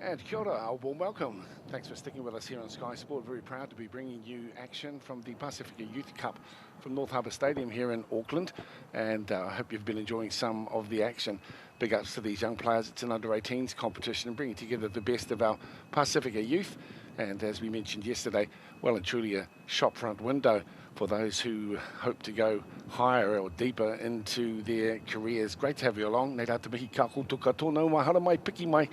And kia ora, a warm welcome. Thanks for sticking with us here on Sky Sport. Very proud to be bringing you action from the Pasifika Youth Cup from North Harbour Stadium here in Auckland. And I hope you've been enjoying some of the action. Big ups to these young players. It's an under-18s competition, bringing together the best of our Pasifika youth. And as we mentioned yesterday, well and truly a shopfront window for those who hope to go higher or deeper into their careers. Great to have you along. Nei rata mihi ka koutou katoa, mai hara mai, piki mai,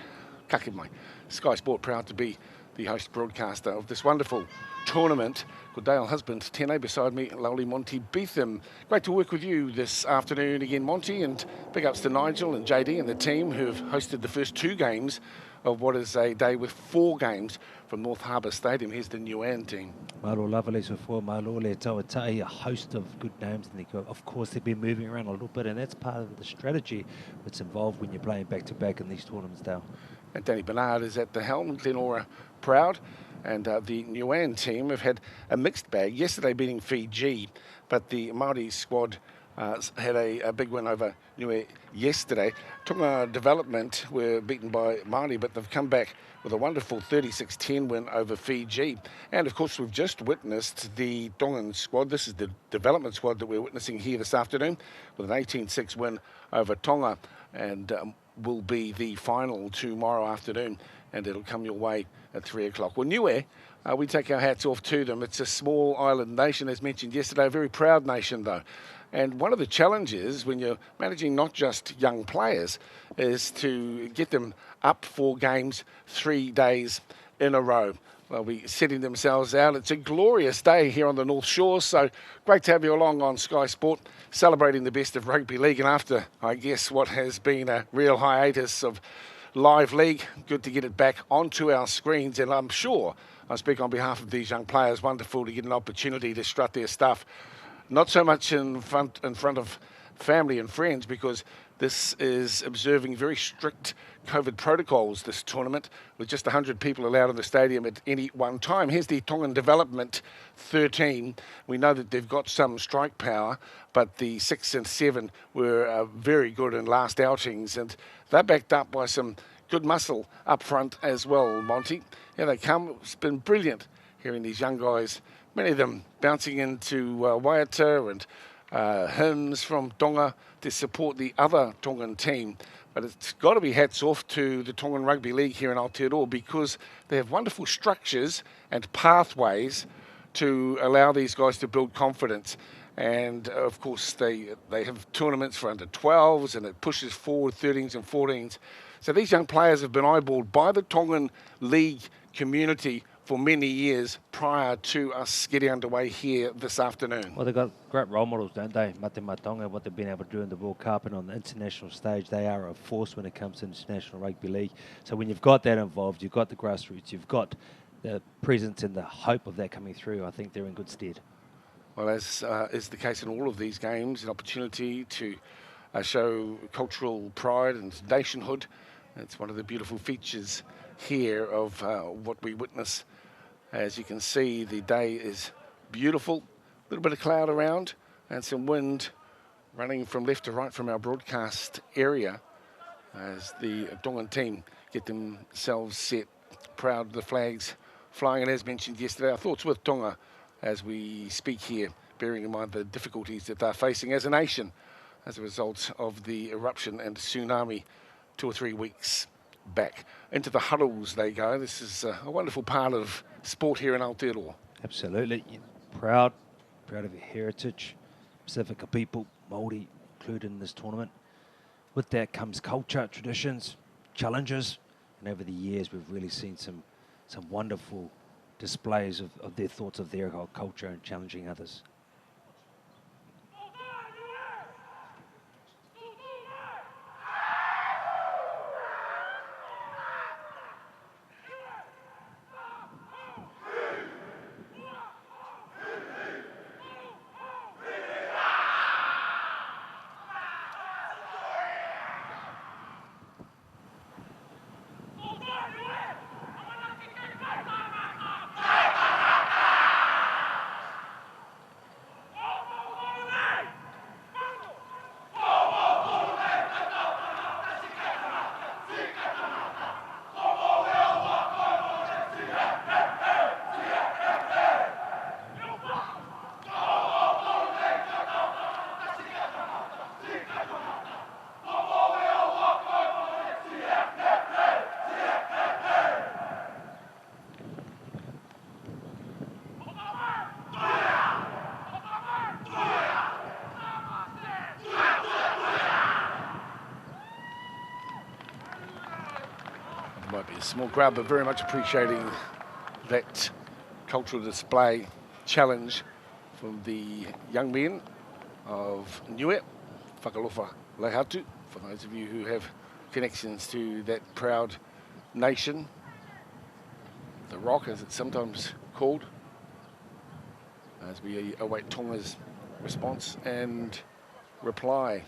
kake mai. Sky Sport proud to be the host broadcaster of this wonderful tournament. Good Dale husband, Tene, beside me, lovely Monty Beetham. Great to work with you this afternoon again, Monty, and big ups to Nigel and JD and the team who have hosted the first two games of what is a day with 4 games from North Harbour Stadium. Here's the Niue team. Malo lovely so far, Malo le Tauatai, a host of good names, and of course they've been moving around a little bit, and that's part of the strategy that's involved when you're playing back-to-back in these tournaments, Dale. And Danny Bernard is at the helm, Glenora proud, and the Niue team have had a mixed bag. Yesterday beating Fiji, but the Māori squad had a big win over Niue yesterday. Tonga Development were beaten by Māori, but they've come back with a wonderful 36-10 win over Fiji. And of course, we've just witnessed the Tongan squad. This is the development squad that we're witnessing here this afternoon, with an 18-6 win over Tonga, and will be the final tomorrow afternoon, and it'll come your way at 3 o'clock. Well, Niue, we take our hats off to them. It's a small island nation, as mentioned yesterday, a very proud nation though. And one of the challenges when you're managing not just young players is to get them up for games 3 days in a row. They'll be setting themselves out. It's a glorious day here on the North Shore, so great to have you along on Sky Sport, celebrating the best of rugby league. And after, I guess, what has been a real hiatus of live league, good to get it back onto our screens. And I'm sure, I speak on behalf of these young players, wonderful to get an opportunity to strut their stuff. Not so much in front of family and friends, because this is observing very strict COVID protocols, this tournament, with just 100 people allowed in the stadium at any one time. Here's the Tongan Development 13. We know that they've got some strike power, but the 6 and 7 were very good in last outings, and they're backed up by some good muscle up front as well, Monty. Here they come. It's been brilliant hearing these young guys, many of them bouncing into Waiata and hymns from Tonga to support the other Tongan team. But it's got to be hats off to the Tongan Rugby League here in Aotearoa, because they have wonderful structures and pathways to allow these guys to build confidence. And of course they have tournaments for under 12s, and it pushes forward 13s and 14s. So these young players have been eyeballed by the Tongan League community for many years prior to us getting underway here this afternoon. Well, they've got great role models, don't they? Mate Matonga, what they've been able to do in the World Cup and on the international stage, they are a force when it comes to international rugby league. So when you've got that involved, you've got the grassroots, you've got the presence and the hope of that coming through, I think they're in good stead. Well, as is the case in all of these games, an opportunity to show cultural pride and nationhood. It's one of the beautiful features here of what we witness. As you can see, the day is beautiful. A little bit of cloud around and some wind running from left to right from our broadcast area as the Tongan team get themselves set. Proud of the flags flying, and as mentioned yesterday, our thoughts with Tonga as we speak here, bearing in mind the difficulties that they're facing as a nation as a result of the eruption and tsunami 2 or 3 weeks back. Into the huddles they go. This is a wonderful part of sport here in Aotearoa. Absolutely. Proud of your heritage. Pasifika people, Māori, included in this tournament. With that comes culture, traditions, challenges, and over the years we've really seen some wonderful displays of their thoughts of their culture and challenging others. A small crowd, but very much appreciating that cultural display challenge from the young men of Niue, Whakalofa Leihatu, for those of you who have connections to that proud nation, the Rock as it's sometimes called, as we await Tonga's response and reply.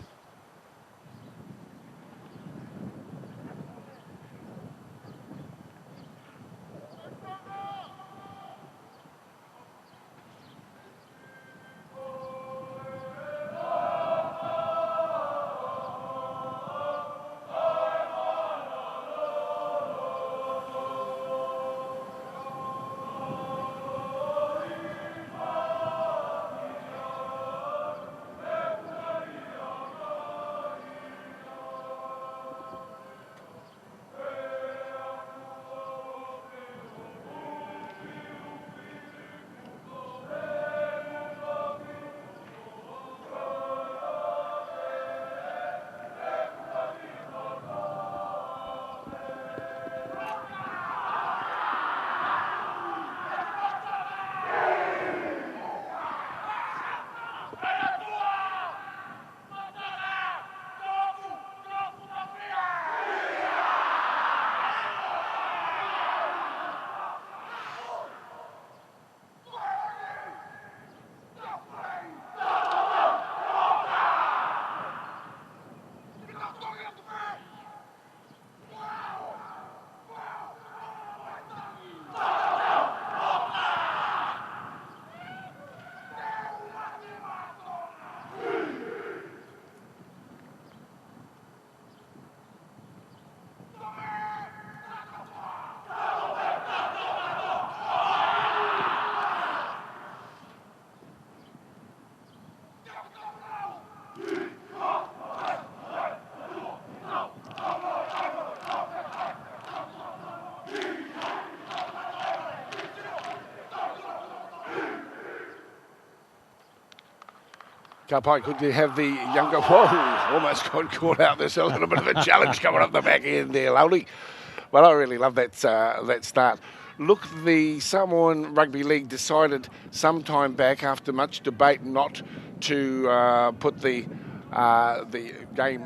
Kapai, could you have the younger... Whoa, almost got caught out. There's a little bit of a challenge coming up the back end there, Lowly. But I really love that that start. Look, the Samoan Rugby League decided some time back, after much debate, not to put the game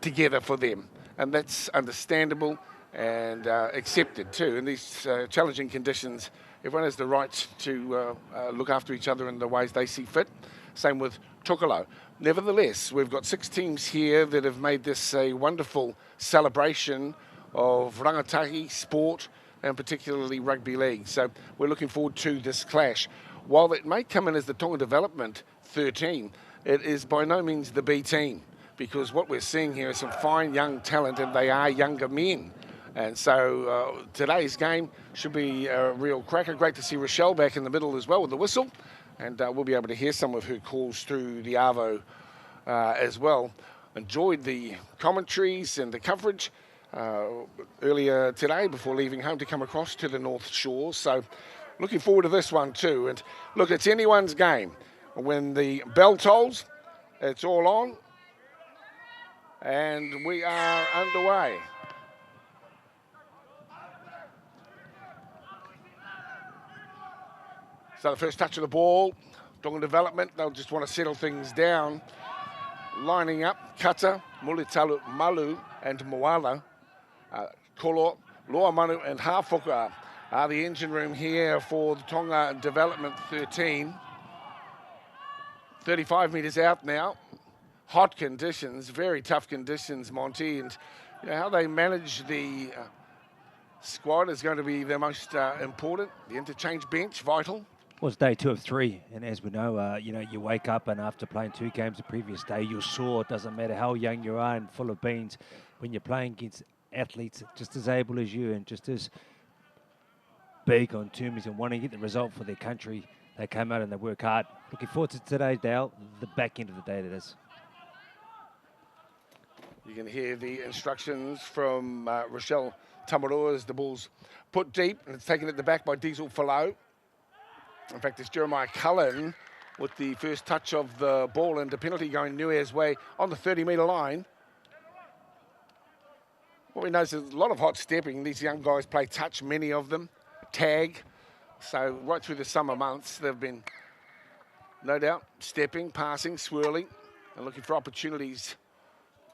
together for them. And that's understandable and accepted too. In these challenging conditions, everyone has the right to look after each other in the ways they see fit. Same with Tokolo. Nevertheless, we've got 6 teams here that have made this a wonderful celebration of rangatahi, sport, and particularly rugby league. So we're looking forward to this clash. While it may come in as the Tonga Development 13, it is by no means the B team, because what we're seeing here is some fine young talent, and they are younger men. And so today's game should be a real cracker. Great to see Rochelle back in the middle as well with the whistle. And we'll be able to hear some of her calls through the Arvo as well. Enjoyed the commentaries and the coverage earlier today before leaving home to come across to the North Shore. So looking forward to this one too. And look, it's anyone's game. When the bell tolls, it's all on. And we are underway. So the first touch of the ball, Tonga Development, they'll just want to settle things down. Lining up, Kata, Mulitalu, Malu, and Moala. Kolo, Loa Manu, and Hafoka are the engine room here for the Tonga Development 13. 35 metres out now. Hot conditions, very tough conditions, Monty. And you know, how they manage the squad is going to be the most important. The interchange bench, vital. Well, it's day 2 of 3, and as we know, you wake up and after playing 2 games the previous day, you're sore. It doesn't matter how young you are and full of beans. When you're playing against athletes just as able as you and just as big on terms and wanting to get the result for their country, they come out and they work hard. Looking forward to today's day, the back end of the day that is. You can hear the instructions from Rochelle Tamaroa as the ball's put deep, and it's taken at the back by Diesel Fallow. In fact, it's Jeremiah Cullen with the first touch of the ball, and the penalty going Niue's way on the 30-metre line. What we know is there's a lot of hot stepping. These young guys play touch, many of them, tag. So right through the summer months, they've been, no doubt, stepping, passing, swirling, and looking for opportunities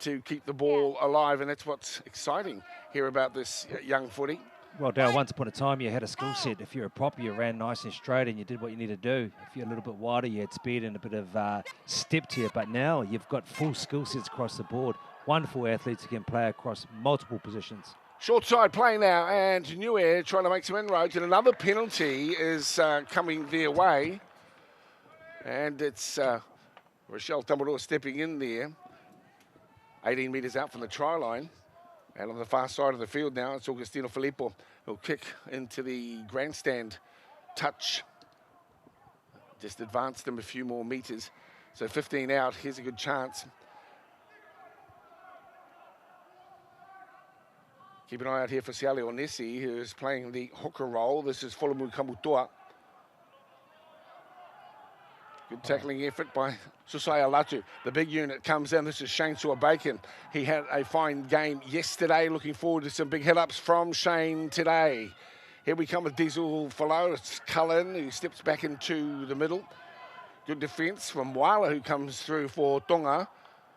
to keep the ball alive. And that's what's exciting here about this young footy. Well, Dale, once upon a time you had a skill set. If you're a prop, you ran nice and straight and you did what you need to do. If you're a little bit wider, you had speed and a bit of step to you. But now you've got full skill sets across the board. Wonderful athletes who can play across multiple positions. Short side play now, and Niue trying to make some inroads, and another penalty is coming their way. And it's Rochelle Dumbledore stepping in there, 18 metres out from the try line. And on the far side of the field now, it's Augustino Filippo who'll kick into the grandstand touch. Just advanced them a few more metres. So 15 out, here's a good chance. Keep an eye out here for Siale Onesi, who's playing the hooker role. This is Folomu Kamutoa. Good tackling effort by Susaya Latu. The big unit comes in. This is Shane Sua-Bacon. He had a fine game yesterday. Looking forward to some big hit-ups from Shane today. Here we come with Diesel Follow. It's Cullen who steps back into the middle. Good defence from Wala, who comes through for Tonga.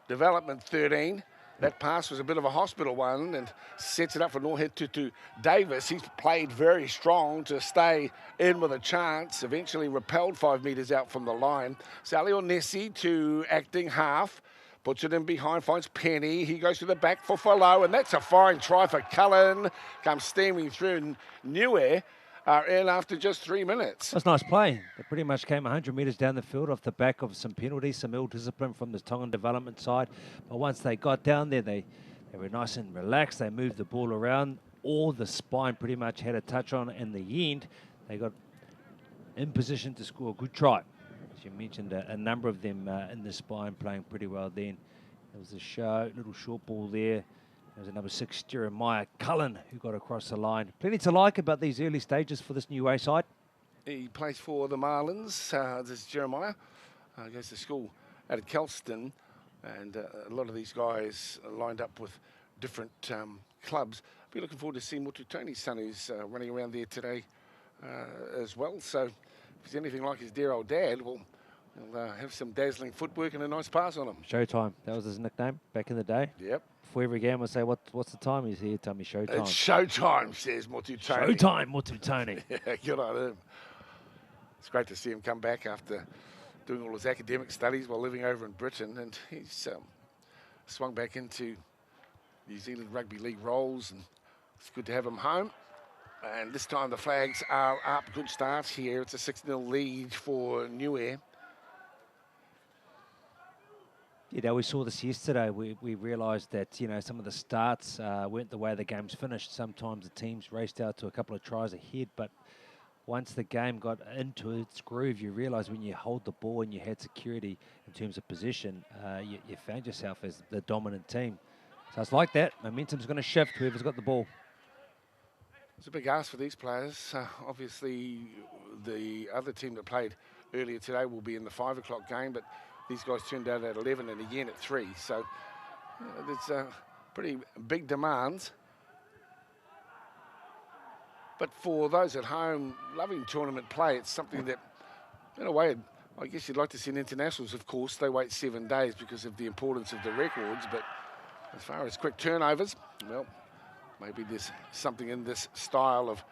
Development 13. That pass was a bit of a hospital one and sets it up for Norhead Tutu Davis. He's played very strong to stay in with a chance. Eventually repelled 5 metres out from the line. Sally Onesi to acting half. Puts it in behind, finds Penny. He goes to the back for Follow, and that's a fine try for Cullen. Comes steaming through, and Niue are in after just 3 minutes. That's nice play. They pretty much came 100 metres down the field off the back of some penalties, some ill discipline from the Tongan development side. But once they got down there, they were nice and relaxed. They moved the ball around. All the spine pretty much had a touch on. In the end, they got in position to score a good try. As you mentioned, a number of them in the spine playing pretty well then. There was a little short ball there. There's a number 6, Jeremiah Cullen, who got across the line. Plenty to like about these early stages for this Niue side. He plays for the Marlins. This is Jeremiah. Goes to school at Kelston. And a lot of these guys are lined up with different clubs. Be looking forward to seeing Motutoni's son, who's running around there today as well. So if he's anything like his dear old dad, well, he'll have some dazzling footwork and a nice pass on him. Showtime. That was his nickname back in the day. Yep. Before every game, I say, what's the time? He's here, tell me showtime. It's showtime, says Motutoni. Showtime, Motutoni. Yeah, good on him. It's great to see him come back after doing all his academic studies while living over in Britain, and he's swung back into New Zealand Rugby League roles, and it's good to have him home. And this time the flags are up. Good start here. It's a 6-0 lead for Niue. Yeah, we saw this yesterday. We realised that, you know, some of the starts weren't the way the game's finished. Sometimes the teams raced out to a couple of tries ahead, but once the game got into its groove, you realise when you hold the ball and you had security in terms of position, you found yourself as the dominant team. So it's like that. Momentum's going to shift, whoever's got the ball. It's a big ask for these players. Obviously, the other team that played earlier today will be in the 5 o'clock game, but these guys turned out at 11 and again at 3. So there's pretty big demands. But for those at home loving tournament play, it's something that, in a way, I guess you'd like to see in internationals, of course. They wait 7 days because of the importance of the records. But as far as quick turnovers, well, maybe there's something in this style of,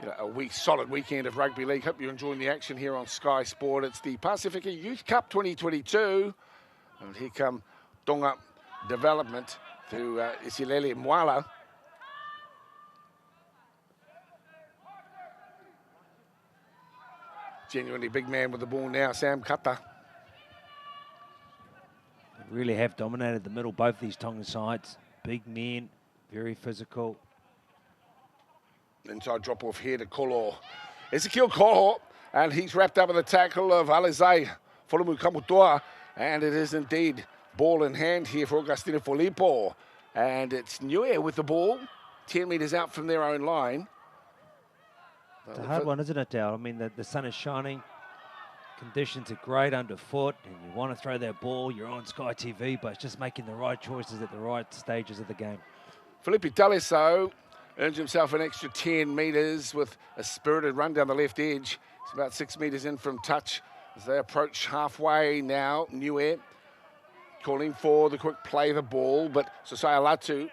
you know, a solid weekend of rugby league. Hope you're enjoying the action here on Sky Sport. It's the Pasifika Youth Cup 2022. And here come Tonga Development through Isilele Mwala. Genuinely big man with the ball now, Sam Kata. They really have dominated the middle, both these Tongan sides. Big men, very physical. Inside drop off here to Kolo. Ezekiel Kolo, and he's wrapped up in the tackle of Alizai Folomu Kamutoa. And it is indeed ball in hand here for Augustino Filippo. And it's Niue with the ball, 10 metres out from their own line. It's a hard one, isn't it, Dale? I mean, the sun is shining, conditions are great underfoot, and you want to throw that ball, you're on Sky TV, but it's just making the right choices at the right stages of the game. Felipe Taliso earns himself an extra 10 metres with a spirited run down the left edge. It's about 6 metres in from touch as they approach halfway now. Niue calling for the quick play of the ball, but Sosaya Latu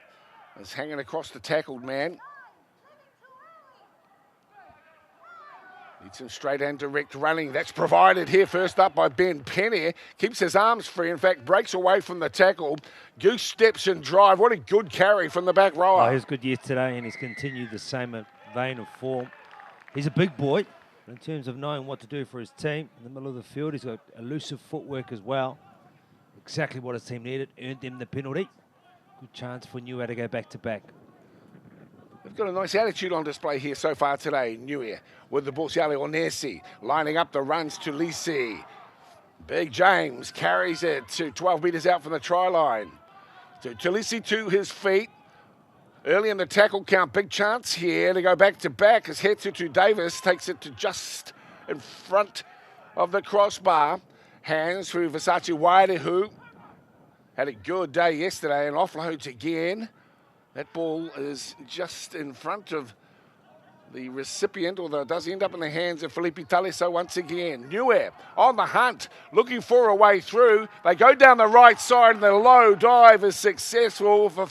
is hanging across the tackled man. Needs some straight and direct running. That's provided here first up by Ben Penny. Keeps his arms free. In fact, breaks away from the tackle. Goose steps and drive. What a good carry from the back rower. Oh, he was good yesterday, and he's continued the same vein of form. He's a big boy in terms of knowing what to do for his team in the middle of the field. He's got elusive footwork as well. Exactly what his team needed. Earned them the penalty. Good chance for Niue to go back-to-back. They've got a nice attitude on display here so far today. Niue with the ball, Siale Onesi lining up the runs to Lisi. Big James carries it to 12 metres out from the try line. To Lisi to his feet. Early in the tackle count, big chance here to go back-to-back as Hetutu Davis takes it to just in front of the crossbar. Hands through Versace Wairehu. Had a good day yesterday and offloads again. That ball is just in front of the recipient, although it does end up in the hands of Felipe Taliso once again. Niue on the hunt, looking for a way through. They go down the right side and the low dive is successful for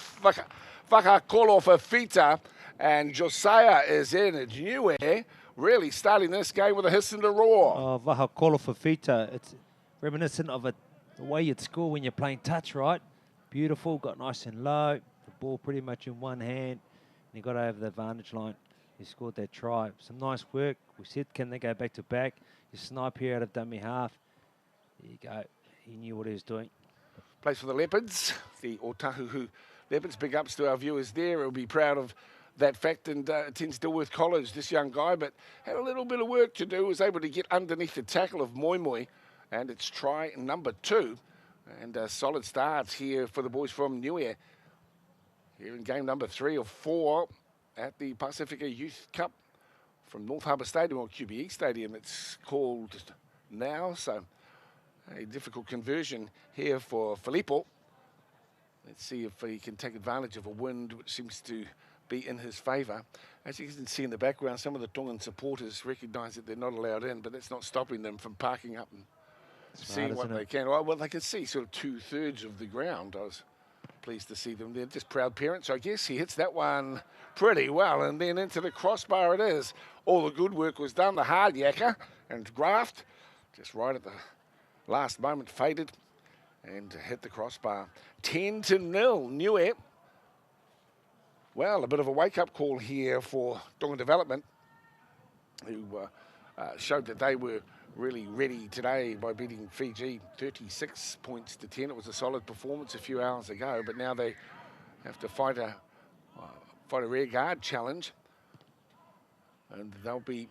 Whakakolo Fafita, and Josiah is in. And Niue really starting this game with a hiss and a roar. Oh, Whakakolo Fafita, it's reminiscent of the way you'd score when you're playing touch, right? Beautiful, got nice and low. Ball pretty much in one hand, and he got over the vantage line. He scored that try. Some nice work. We said, can they go back-to-back? You snipe here out of dummy half. There you go. He knew what he was doing. Plays for the Leopards, the Otahuhu Leopards. Big ups to our viewers there. He'll be proud of that fact, and attends Dilworth College, this young guy, but had a little bit of work to do. Was able to get underneath the tackle of Moi Moi, and it's try number 2. And a solid start here for the boys from Niue. Here in game number 3 or 4 at the Pasifika Youth Cup from North Harbour Stadium, or QBE Stadium it's called now. So a difficult conversion here for Filippo. Let's see if he can take advantage of a wind which seems to be in his favour. As you can see in the background, some of the Tongan supporters recognise that they're not allowed in, but that's not stopping them from parking up and seeing what they can. Well, they can see sort of 2/3 of the ground. I was pleased to see them. They're just proud parents, I guess. He hits that one pretty well, and then into the crossbar it is. All the good work was done. The hard yakka and graft just right at the last moment faded and hit the crossbar. 10-0 Niue. Well, a bit of a wake-up call here for Tonga Development, who showed that they were really ready today by beating Fiji 36 points to 10. It was a solid performance a few hours ago, but now they have to fight a rear guard challenge, and they'll be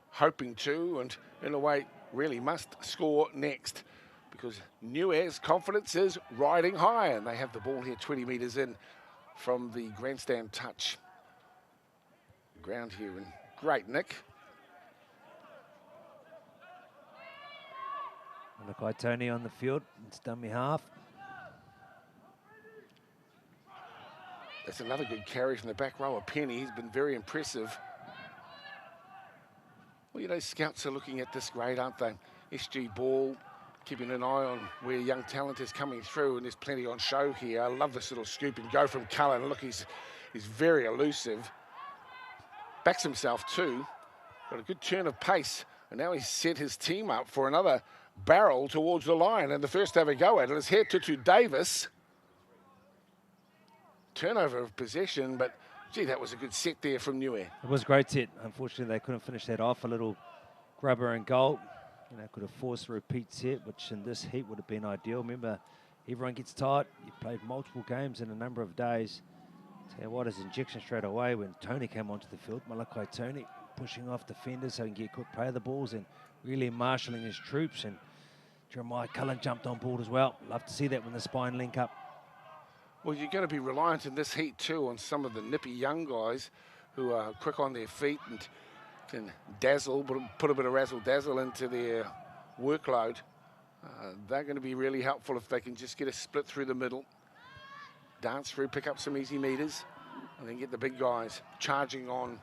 hoping to, and in a way really must score next, because Niue's confidence is riding high, and they have the ball here 20 metres in from the grandstand touch. Ground here in great nick. Malakai Tony on the field. It's dummy half. That's another good carry from the back row of Penny. He's been very impressive. Well, you know, scouts are looking at this grade, aren't they? SG ball, keeping an eye on where young talent is coming through, and there's plenty on show here. I love this little scoop and go from Cullen. Look, he's very elusive. Backs himself too. Got a good turn of pace, and now he's set his team up for another barrel towards the line, and the first to have a go at it is Hetutu Davis. Turnover of possession, but gee, that was a good set there from Niue. It was a great set. Unfortunately, they couldn't finish that off. A little grubber and goal. You know, could have forced a repeat set, which in this heat would have been ideal. Remember, everyone gets tired. You played multiple games in a number of days. Tell you what, his injection straight away when Tony came onto the field. Malakai Tony pushing off defenders so he can get quick play of the balls and really marshalling his troops. And Jeremiah Cullen jumped on board as well. Love to see that when the spine link up. Well, you're going to be reliant in this heat too on some of the nippy young guys who are quick on their feet and can dazzle, put a bit of razzle-dazzle into their workload. They're going to be really helpful if they can just get a split through the middle, dance through, pick up some easy meters. and then get the big guys charging on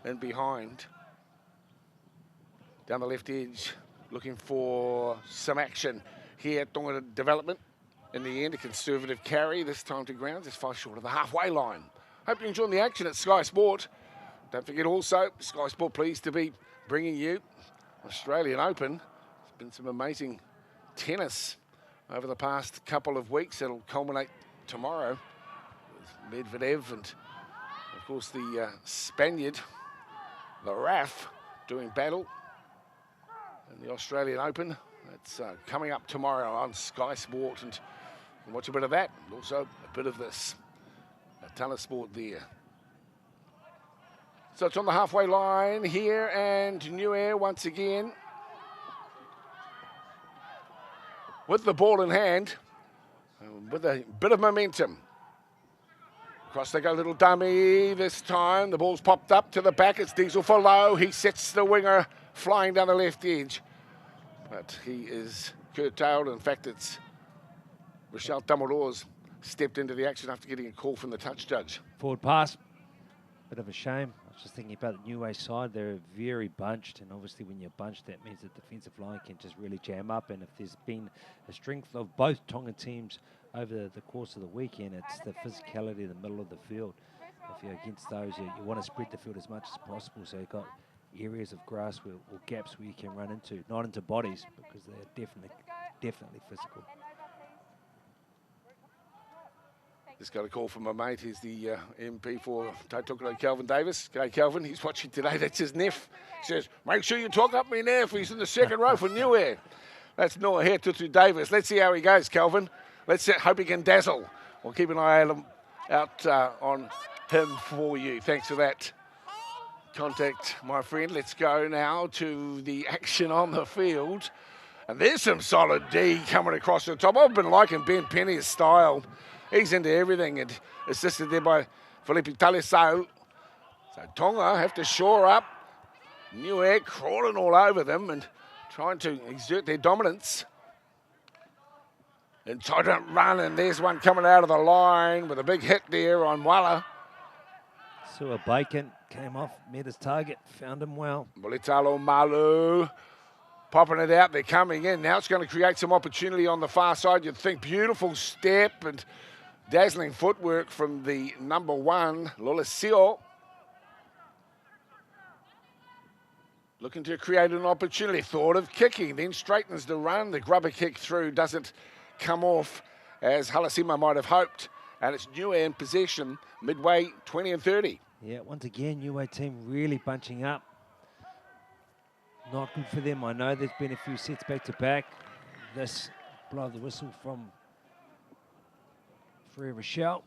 and behind. Down the left edge, looking for some action here at Tonga Development. In the end, a conservative carry, this time to ground, just 5 short of the halfway line. Hope you're enjoying the action at Sky Sport. Don't forget also, Sky Sport pleased to be bringing you Australian Open. There's been some amazing tennis over the past couple of weeks. It'll culminate tomorrow with Medvedev and, of course, the Spaniard, the Raf, doing battle in the Australian Open. It's coming up tomorrow on Sky Sport, and you can watch a bit of that, and also a bit of this. A ton of sport there. So it's on the halfway line here, and Niue once again with the ball in hand, with a bit of momentum. Across they go, little dummy this time. The ball's popped up to the back. It's Diesel for low. He sets the winger flying down the left edge. But he is curtailed. In fact, it's Rochelle Dumbledore's stepped into the action after getting a call from the touch judge. Forward pass. Bit of a shame. I was just thinking about the Niue side. They're very bunched, and obviously when you're bunched, that means the defensive line can just really jam up. And if there's been a strength of both Tongan teams over the course of the weekend, it's the physicality in the middle of the field. If you're against those, you want to spread the field as much as possible, so you've got areas of grass or gaps where you can run into, not into bodies, because they're definitely physical. Just got a call from my mate. He's the MP for Tautokoro, Kelvin Davis. G'day, Kelvin. He's watching today. That's his Neff. He says, make sure you talk up me Neff. He's in the second row for Niue. That's Noah here, Tutu Davis. Let's see how he goes, Kelvin. Let's hope he can dazzle. We'll keep an eye out on him for you. Thanks for that contact, my friend. Let's go now to the action on the field. And there's some solid D coming across the top. I've been liking Ben Penny's style. He's into everything, and assisted there by Felipe Talisao. So Tonga have to shore up. Niue crawling all over them and trying to exert their dominance. And Tyrant run, and there's one coming out of the line with a big hit there on Walla. Sua Bacon came off, met his target, found him well. Mulitalo Malu popping it out. They're coming in. Now it's going to create some opportunity on the far side. You'd think beautiful step and dazzling footwork from the number 1, Lolisio. Looking to create an opportunity. Thought of kicking, then straightens the run. The grubber kick through doesn't come off as Halasima might have hoped. And it's Niue in possession, midway 20 and 30. Yeah, once again, Niue team really bunching up. Not good for them. I know there's been a few sets back to back. This blow the whistle from Free Rochelle.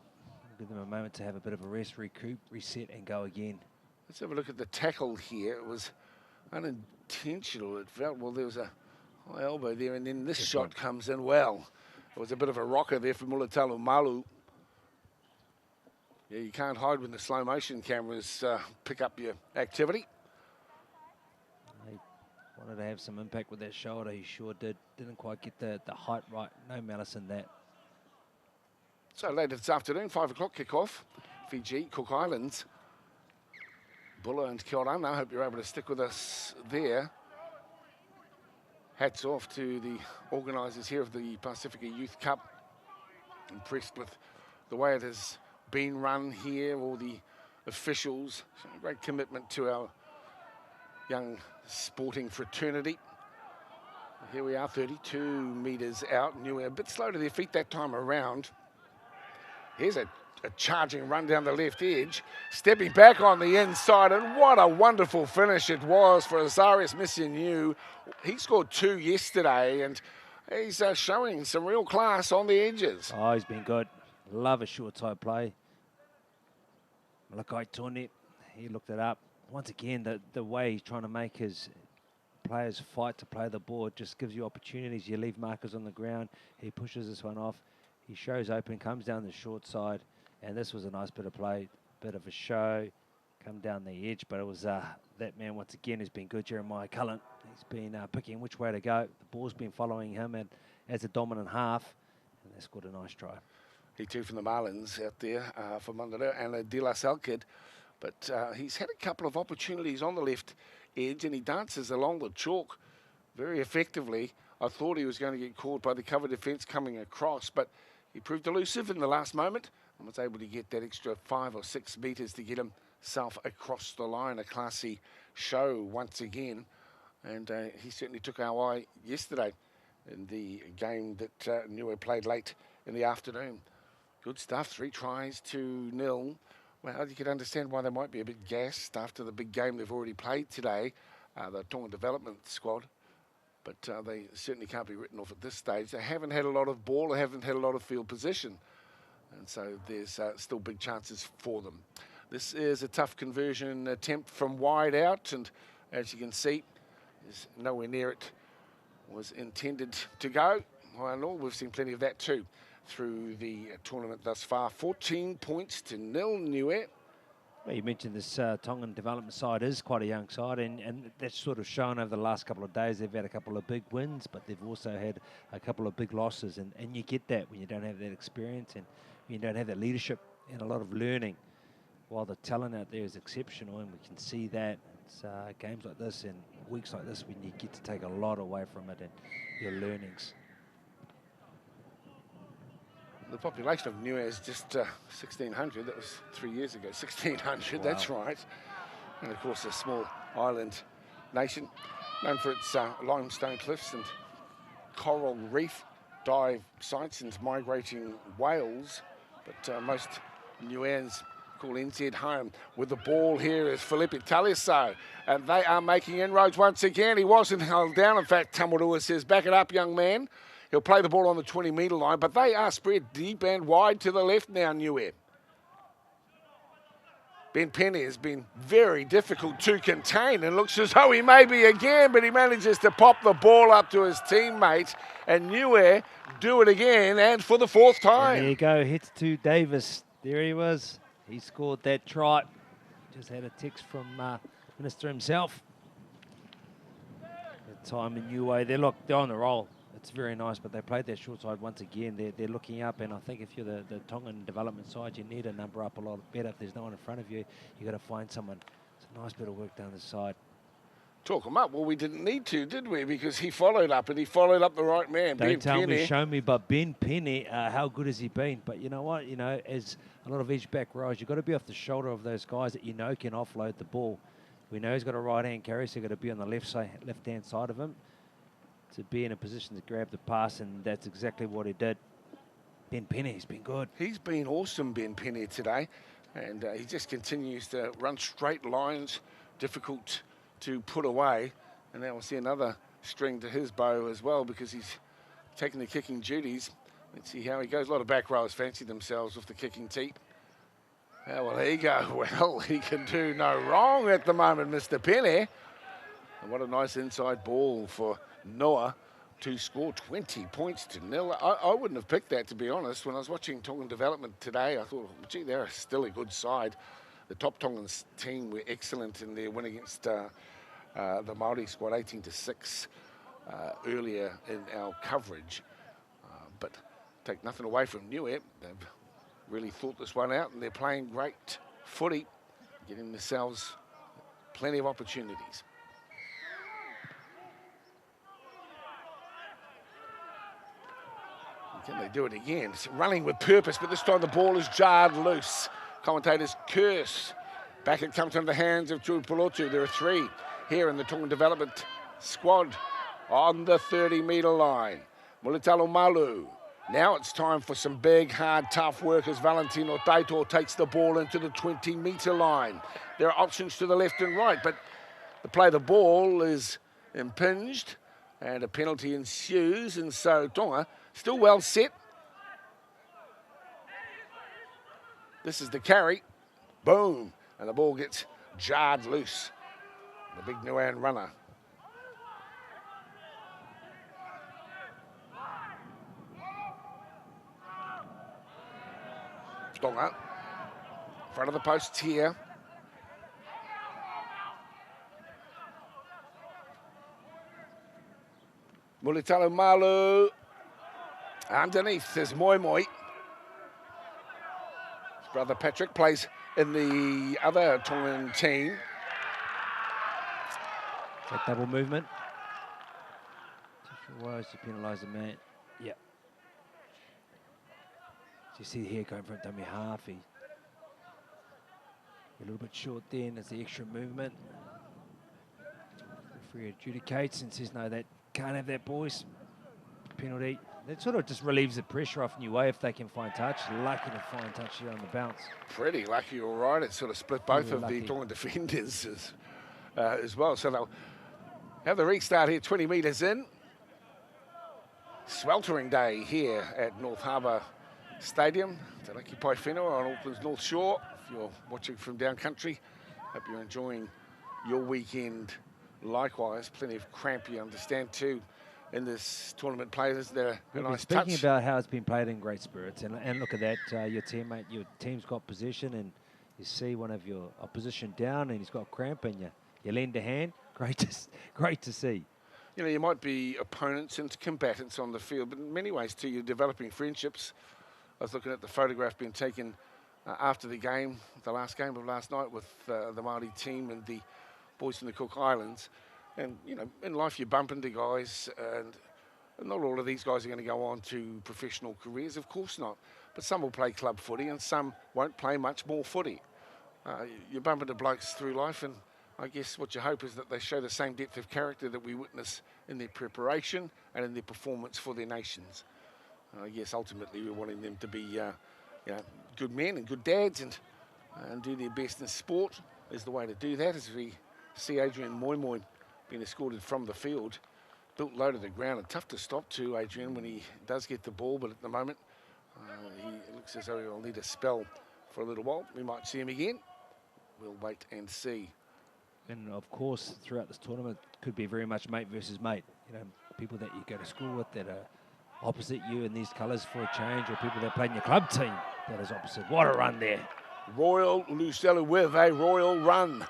Give them a moment to have a bit of a rest, recoup, reset, and go again. Let's have a look at the tackle here. It was unintentional. It felt, well, there was a high elbow there, and then this shot comes in well. It was a bit of a rocker there for Mulitalo Malu. Yeah, you can't hide when the slow motion cameras pick up your activity. He wanted to have some impact with that shoulder. He sure did. Didn't quite get the height right. No malice in that. So later this afternoon, 5 o'clock kickoff. Fiji, Cook Islands. Bulla and Kia ora. I hope you're able to stick with us there. Hats off to the organisers here of the Pasifika Youth Cup. Impressed with the way it has been run here, all the officials. Great commitment to our young sporting fraternity. Here we are, 32 metres out. Niue a bit slow to their feet that time around. Here's a charging run down the left edge, stepping back on the inside, and what a wonderful finish it was for Azarius Missionu. He scored 2 yesterday, and he's showing some real class on the edges. Oh, he's been good. Love a short side play. Malakai Tone, he looked it up. Once again, the way he's trying to make his players fight to play the board just gives you opportunities. You leave markers on the ground. He pushes this one off. He shows open, comes down the short side, and this was a nice bit of play, bit of a show, come down the edge, but it was that man once again has been good, Jeremiah Cullen. He's been picking which way to go. The ball's been following him and as a dominant half, and they scored a nice try. He too from the Marlins out there for Mandara, and a De La Salle kid. But he's had a couple of opportunities on the left edge, and he dances along the chalk very effectively. I thought he was going to get caught by the cover defence coming across, but he proved elusive in the last moment and was able to get that extra 5 or 6 metres to get himself across the line. A classy show once again, and he certainly took our eye yesterday in the game that Niue played late in the afternoon. Good stuff, 3 tries to 0. Well, you could understand why they might be a bit gassed after the big game they've already played today, the Tonga development squad. But they certainly can't be written off at this stage. They haven't had a lot of ball, they haven't had a lot of field position. And so there's still big chances for them. This is a tough conversion attempt from wide out, and as you can see, there's nowhere near it was intended to go. Well, we've seen plenty of that too through the tournament thus far. 14 points to 0 Niue. Well, you mentioned this Tongan development side is quite a young side, and that's sort of shown over the last couple of days. They've had a couple of big wins, but they've also had a couple of big losses, and you get that when you don't have that experience and you don't have that leadership and a lot of learning. While the talent out there is exceptional, and we can see that, it's games like this and weeks like this when you get to take a lot away from it and your learnings. The population of Niue is just 1,600. That was 3 years ago. 1,600, wow. That's right. And of course, a small island nation known for its limestone cliffs and coral reef dive sites and migrating whales. But most Niueans call NZ home. With the ball here is Felipe Taliaso, and they are making inroads once again. He wasn't held down. In fact, Tamarua says, back it up, young man. He'll play the ball on the 20-metre line, but they are spread deep and wide to the left now, Niue. Ben Penny has been very difficult to contain and looks as though he may be again, but he manages to pop the ball up to his teammate, and Niue do it again, and for the 4th time. And there you go, hits to Davis. There he was. He scored that try. Just had a text from Minister himself. The time in Niue, they're on the roll. It's very nice, but they played that short side once again. They're looking up, and I think if you're the Tongan development side, you need a number up a lot better. If there's no one in front of you, you got to find someone. It's a nice bit of work down the side. Talk him up. Well, we didn't need to, did we? Because he followed up, and he followed up the right man. Don't tell me, show me, but Ben Penny, how good has he been? But you know what? You know, as a lot of edge-back rows, you've got to be off the shoulder of those guys that you know can offload the ball. We know he's got a right-hand carry, so you've got to be on the left-hand side of him to be in a position to grab the pass, and that's exactly what he did. Ben Penny's been good. He's been awesome, Ben Penny, today, and he just continues to run straight lines, difficult to put away, and now we'll see another string to his bow as well because he's taking the kicking duties. Let's see how he goes. A lot of back rowers fancy themselves with the kicking tee. Oh, well, there you go. Well, he can do no wrong at the moment, Mr. Penny. And what a nice inside ball for Noah to score 20 points to 0. I wouldn't have picked that, to be honest. When I was watching Tongan development today, I thought, gee, they're still a good side. The top Tongan team were excellent in their win against the Māori squad, 18-6, earlier in our coverage. But take nothing away from Niue. They've really thought this one out, and they're playing great footy, getting themselves plenty of opportunities. Can they do it again? It's running with purpose, but this time the ball is jarred loose. Commentators curse. Back it comes into the hands of Tuipulotu. There are 3 here in the Tongan development squad on the 30-metre line. Mulitalo Malu. Now it's time for some big, hard, tough work as Valentino Taito takes the ball into the 20-metre line. There are options to the left and right, but the play of the ball is impinged and a penalty ensues, and so Tonga still well set. This is the carry. Boom. And the ball gets jarred loose. The big Niuean runner. Tonga. Front of the posts here. Mulitalo Malu. Underneath is Moi Moi. brother Patrick plays in the other Tongan team. That double movement. Was to penalise the man. Yeah. So you see here going for a dummy half. He a little bit short there, and there's the extra movement. Referee adjudicates and says, no, that can't have that, boys. Penalty. That sort of just relieves the pressure off Niue if they can find touch. Lucky to find touch here on the bounce. Pretty lucky, all right. It sort of split both of lucky. the Tongan defenders as well. So they'll have the restart here, 20 metres in. Sweltering day here at North Harbour Stadium. Te Raki Pai Whenua on Auckland's North Shore. If you're watching from down country, hope you're enjoying your weekend. Likewise, plenty of cramp, you understand, too, in this tournament players. They're a nice speaking touch. About how it's been played in great spirits, and look at that, your team's got possession, and you see one of your opposition down, and he's got cramp, and you lend a hand. Great to see. You know, you might be opponents and combatants on the field, but in many ways, too, you're developing friendships. I was looking at the photograph being taken after the game, the last game of last night with the Māori team and the boys from the Cook Islands. And, you know, in life you bump into guys, and not all of these guys are going to go on to professional careers, of course not. But some will play club footy and some won't play much more footy. You bump into blokes through life, and I guess what you hope is that they show the same depth of character that we witness in their preparation and in their performance for their nations. I guess ultimately we're wanting them to be you know, good men and good dads and do their best in sport is the way to do that, as we see Adrian Moy being escorted from the field, built low to the ground, and tough to stop too, Adrian, when he does get the ball, but at the moment he looks as though he'll need a spell for a little while. We might see him again. We'll wait and see. And of course, throughout this tournament, could be very much mate versus mate. You know, people that you go to school with that are opposite you in these colours for a change, or people that play in your club team that is opposite. What a run there. Royal Lucella with a royal run.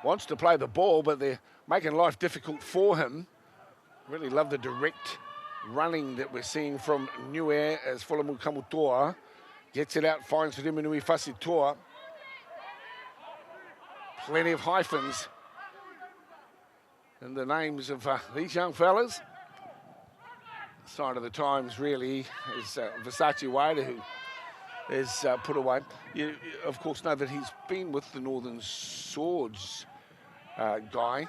Wants to play the ball, but they're making life difficult for him. Really love the direct running that we're seeing from Niue as Folamu Kamutoa gets it out, finds Riminui Fasitoa. Plenty of hyphens in the names of these young fellas. Sign of the times really is Versace Wade, who is put away. You of course know that he's been with the Northern Swords guy.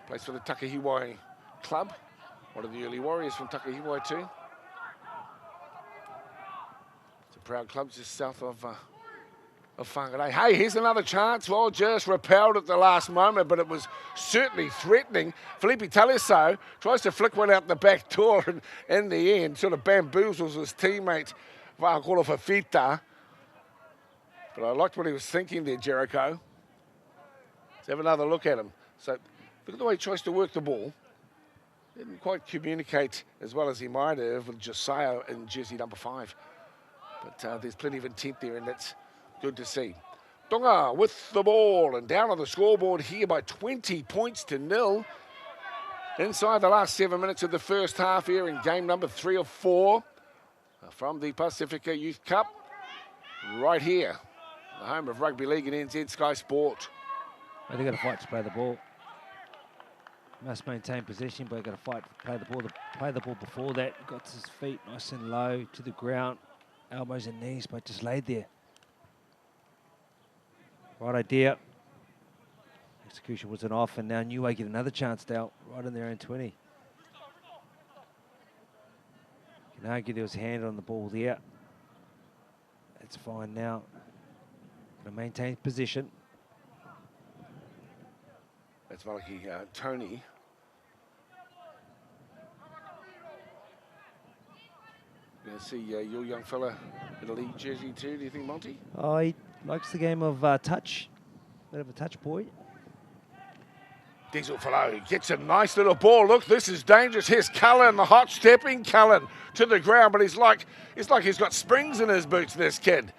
Plays for the Takahiwai club. One of the early warriors from Takahiwai too. It's a proud club just south of Whangarei. Hey, here's another chance. Well, just repelled at the last moment, but it was certainly threatening. Felipe Taliso tries to flick one out the back door, and in the end sort of bamboozles his teammate, Vahakola Fafita. But I liked what he was thinking there, Jericho. Let's have another look at him. So look at the way he tries to work the ball. Didn't quite communicate as well as he might have with Josiah in jersey number 5. But there's plenty of intent there, and that's good to see. Tonga with the ball and down on the scoreboard here by 20 points to 0. Inside the last 7 minutes of the first half here in game number 3 of 4 from the Pasifika Youth Cup. Right here, the home of rugby league and NZ Sky Sport. They've got to fight to play the ball. Must maintain possession, but they've got to fight to play the ball. Play the ball before that. Got his feet nice and low to the ground. Elbows and knees, but just laid there. Right idea. Execution wasn't off, and now Niue get another chance now, right in their own 20. You can argue there was a hand on the ball there. That's fine now. Going to maintain position. That's Malaki Tony. Going to see your young fella in a league jersey too, do you think, Monty? Oh, he likes the game of touch. Bit of a touch boy. Diesel Fallow gets a nice little ball. Look, this is dangerous. Here's Cullen, the hot stepping Cullen to the ground, but it's like he's got springs in his boots, this kid.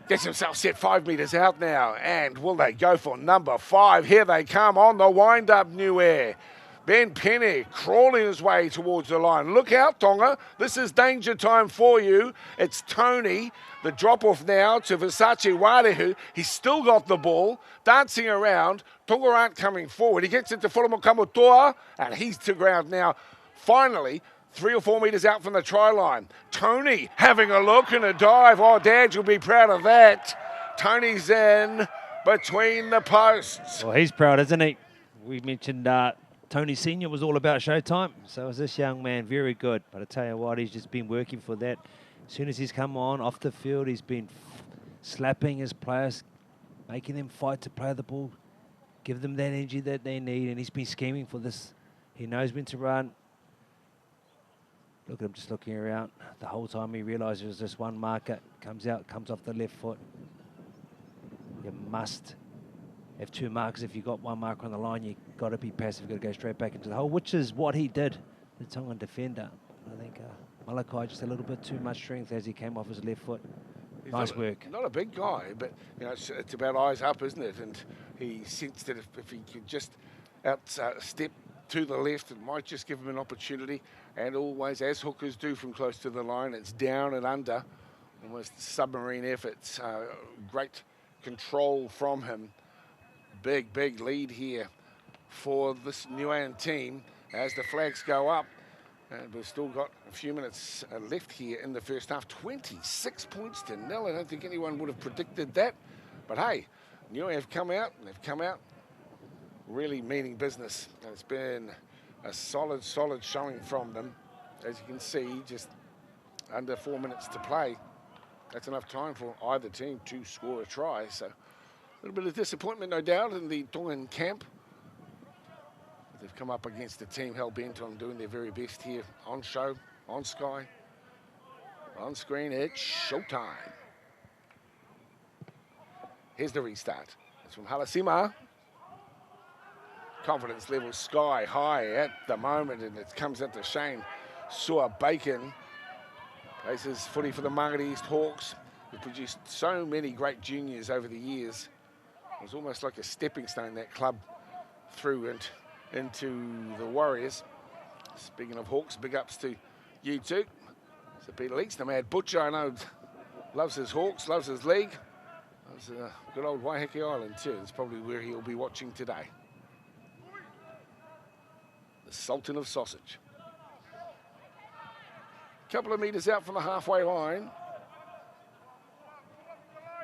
Gets himself set 5 metres out now, and will they go for number 5? Here they come on the wind-up, Niue. Ben Penny crawling his way towards the line. Look out, Tonga. This is danger time for you. It's Tony. The drop-off now to Versace Warehu. He's still got the ball, dancing around. Tonga aren't coming forward. He gets it to Fulamo Kamotoa, and he's to ground now. Finally, 3 or 4 metres out from the try line. Tony having a look and a dive. Oh, Dad, you'll be proud of that. Tony's in between the posts. Well, he's proud, isn't he? We mentioned Tony Senior was all about showtime. So was this young man, very good. But I tell you what, he's just been working for that. As soon as he's come on, off the field, he's been slapping his players, making them fight to play the ball, give them that energy that they need, and he's been scheming for this. He knows when to run. Look at him just looking around. The whole time he realises this one marker comes out, comes off the left foot. You must have 2 markers. If you've got 1 marker on the line, you've got to be passive. You've got to go straight back into the hole, which is what he did, the Tongan defender. I think Malakai just a little bit too much strength as he came off his left foot. He's nice work. Not a big guy, but you know it's about eyes up, isn't it? And he sensed that if he could just step to the left, it might just give him an opportunity. And always, as hookers do from close to the line, it's down and under, almost submarine efforts. Great control from him. Big lead here for this Niue team as the flags go up. And we've still got a few minutes left here in the first half. 26 points to 0. I don't think anyone would have predicted that. But hey, Niue have come out, and they've come out really meaning business. And it's been a solid showing from them. As you can see, just under 4 minutes to play. That's enough time for either team to score a try. So a little bit of disappointment, no doubt, in the Tongan camp. They've come up against a team hell-bent on doing their very best here on show, on Sky, on screen. It's showtime. Here's the restart. It's from Halasima. Confidence level sky high at the moment, and it comes into Shane Sua-Bacon. Places footy for the Margaret East Hawks, who produced so many great juniors over the years. It was almost like a stepping stone, that club, through and into the Warriors. Speaking of Hawks, big ups to you too. So Peter Leaks, the mad butcher, I know, loves his Hawks, loves his league. Loves good old Waiheke Island too. It's probably where he'll be watching today. The Sultan of Sausage. Couple of metres out from the halfway line.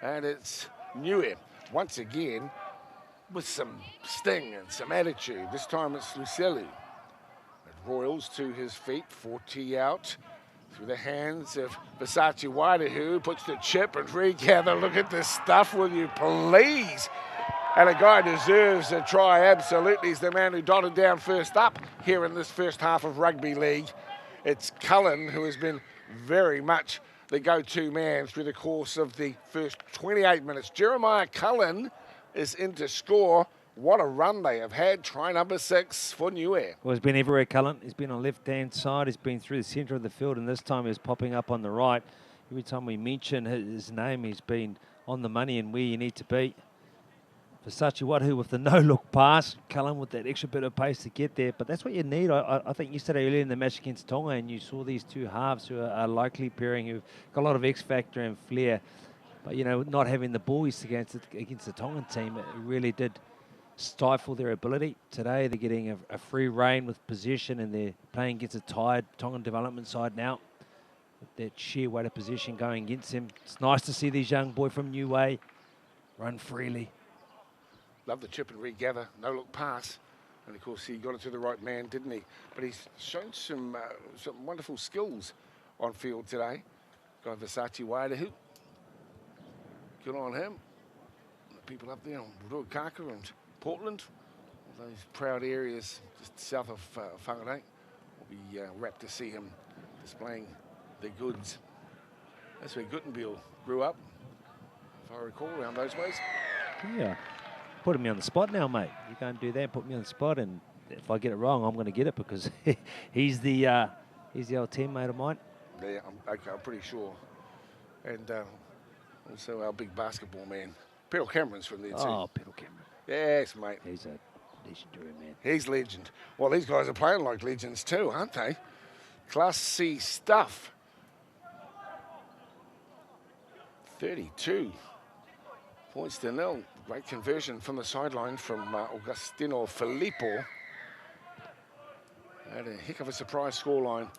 And it's Niue once again with some sting and some attitude. This time it's Lucelu. Royals to his feet, 40 out. Through the hands of Versace Warehu, puts the chip and regather. Look at this stuff, will you please? And a guy deserves a try, absolutely. He's the man who dotted down first up here in this first half of rugby league. It's Cullen, who has been very much the go-to man through the course of the first 28 minutes. Jeremiah Cullen is in to score. What a run they have had. Try number 6 for Niue. Well, he's been everywhere, Cullen. He's been on the left-hand side. He's been through the centre of the field, and this time he's popping up on the right. Every time we mention his name, he's been on the money and where you need to be. Versace Warehu with the no-look pass. Cullen with that extra bit of pace to get there. But that's what you need. I think yesterday earlier in the match against Tonga, and you saw these two halves who are likely pairing, who've got a lot of X-factor and flair. But, you know, not having the boys against the Tongan team, it really did stifle their ability. Today they're getting a free rein with possession, and they're playing against a tired Tongan development side now. With that sheer weight of possession going against them. It's nice to see these young boys from Niue run freely. Love the chip and regather, no-look pass. And, of course, he got it to the right man, didn't he? But he's shown some wonderful skills on field today. Guy Versace Warehu. Good on him. The people up there on Ruakaka and Portland, those proud areas just south of Whangarei, will be rapt to see him displaying the goods. That's where Guttenbiel grew up, if I recall, around those ways. Yeah, putting me on the spot now, mate. You can't do that, put me on the spot, and if I get it wrong, I'm going to get it because he's the old teammate of mine. Yeah, I'm pretty sure. And also our big basketball man, Peter Cameron's from there too. Oh, Peter Cameron. Yes, mate. He's a Legendary, man. He's legend. Well, these guys are playing like legends too, aren't they? Class C stuff. 32 points to nil. Great conversion from the sideline from Augustino Filippo. Had a heck of a surprise scoreline.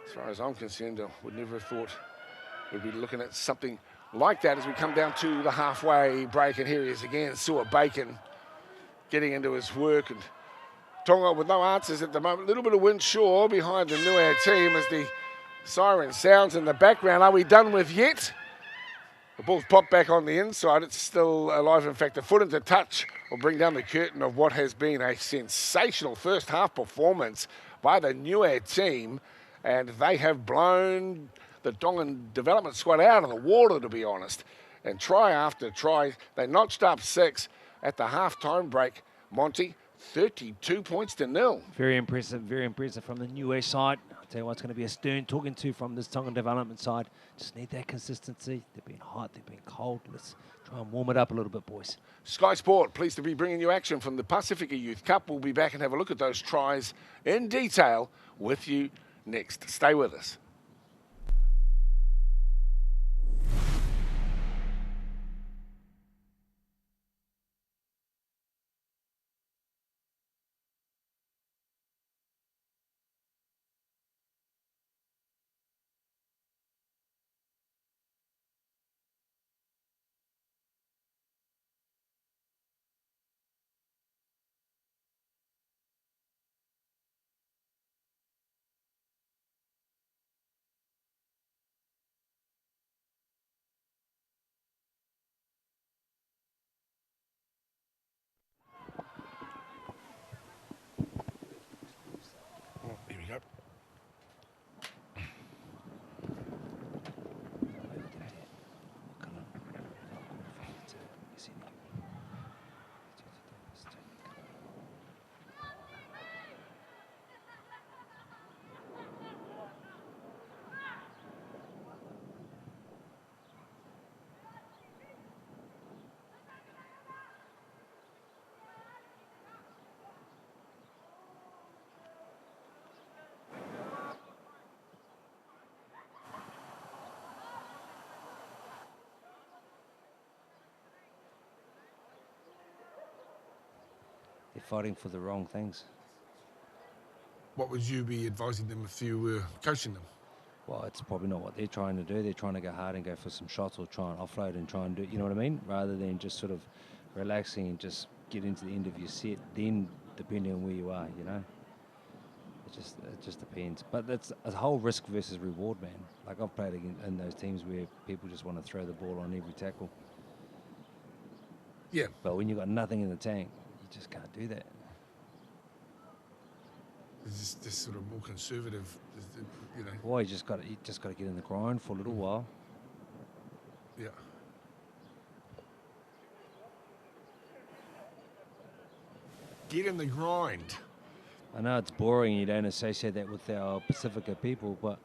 As far as I'm concerned, I would never have thought we'd be looking at something like that as we come down to the halfway break. And here he is again, Sewer Bacon getting into his work. And Tonga with no answers at the moment. A little bit of wind shore behind the Niue team as the siren sounds in the background. Are we done with yet? The ball's popped back on the inside. It's still alive. In fact, a foot into touch will bring down the curtain of what has been a sensational first half performance by the Niue team. And they have blown the Tongan development squad out of the water, to be honest. And try after try, they notched up 6 at the half-time break. Monty, 32 points to nil. Very impressive from the Niue side. I'll tell you what, it's going to be a stern talking to from this Tongan development side. Just need that consistency. They've been hot, they've been cold. Let's try and warm it up a little bit, boys. Sky Sport, pleased to be bringing you action from the Pasifika Youth Cup. We'll be back and have a look at those tries in detail with you next. Stay with us. Here we go. They're fighting for the wrong things. What would you be advising them if you were coaching them? Well, it's probably not what they're trying to do. They're trying to go hard and go for some shots or try and offload and try and do, you know what I mean? Rather than just sort of relaxing and just get into the end of your set, then depending on where you are, you know? It just depends. But that's a whole risk versus reward, man. Like I've played in those teams where people just want to throw the ball on every tackle. Yeah. But when you've got nothing in the tank, you just can't do that. It's this sort of more conservative, you know. Boy, you just got to get in the grind for a little while. Yeah. Get in the grind. I know it's boring. You don't associate that with our Pasifika people, but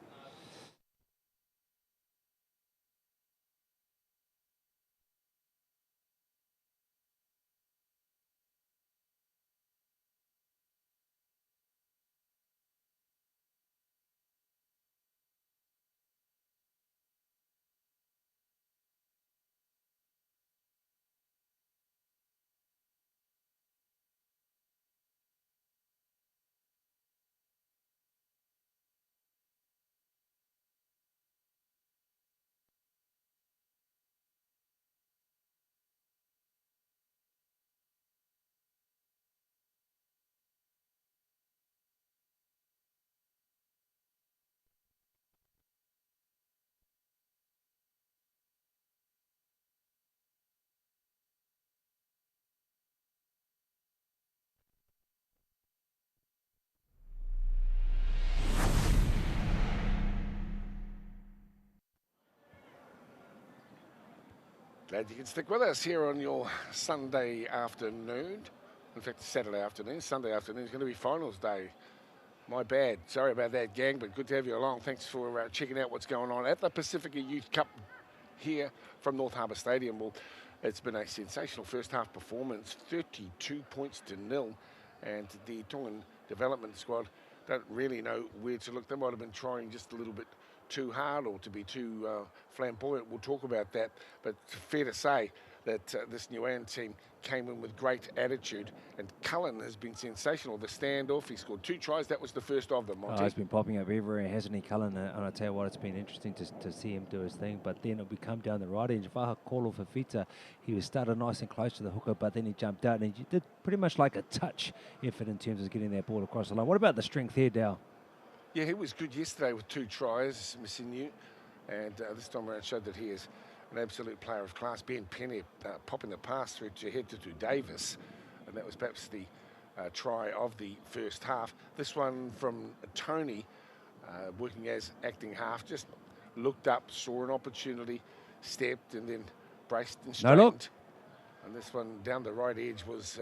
Glad you can stick with us here on your Sunday afternoon. In fact, Saturday afternoon. Sunday afternoon is going to be finals day. My bad. Sorry about that, gang, but good to have you along. Thanks for checking out what's going on at the Pasifika Youth Cup here from North Harbour Stadium. Well, it's been a sensational first half performance, 32 points to nil. and the Tongan development squad don't really know where to look. They might have been trying just a little bit too hard or to be too flamboyant. We'll talk about that, but fair to say that this Niue team came in with great attitude, and Cullen has been sensational. The standoff, he scored 2 tries. That was the first of them, Monty. He's been popping up everywhere, hasn't he, Cullen? And I tell you what, it's been interesting to see him do his thing. But then we come down the right edge. Vaha Kolo Fafita, he was started nice and close to the hooker, but then he jumped out and he did pretty much like a touch effort in terms of getting that ball across the line. What about the strength here, Dow? Yeah, he was good yesterday with 2 tries, Niue, and this time around showed that he is an absolute player of class. Ben Penny popping the pass through to head to Davis, and that was perhaps the try of the first half. This one from Tony, working as acting half, just looked up, saw an opportunity, stepped, and then braced and straightened. No look. And this one down the right edge was...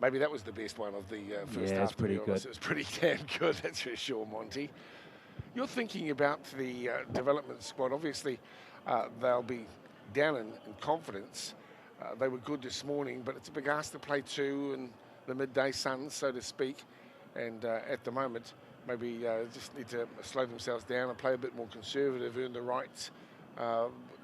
maybe that was the best one of the first half. It's pretty good. It was pretty damn good, that's for sure, Monty. You're thinking about the development squad. Obviously, they'll be down in confidence. They were good this morning, but it's a big ask to play 2 in the midday sun, so to speak. And at the moment, maybe just need to slow themselves down and play a bit more conservative, earn the rights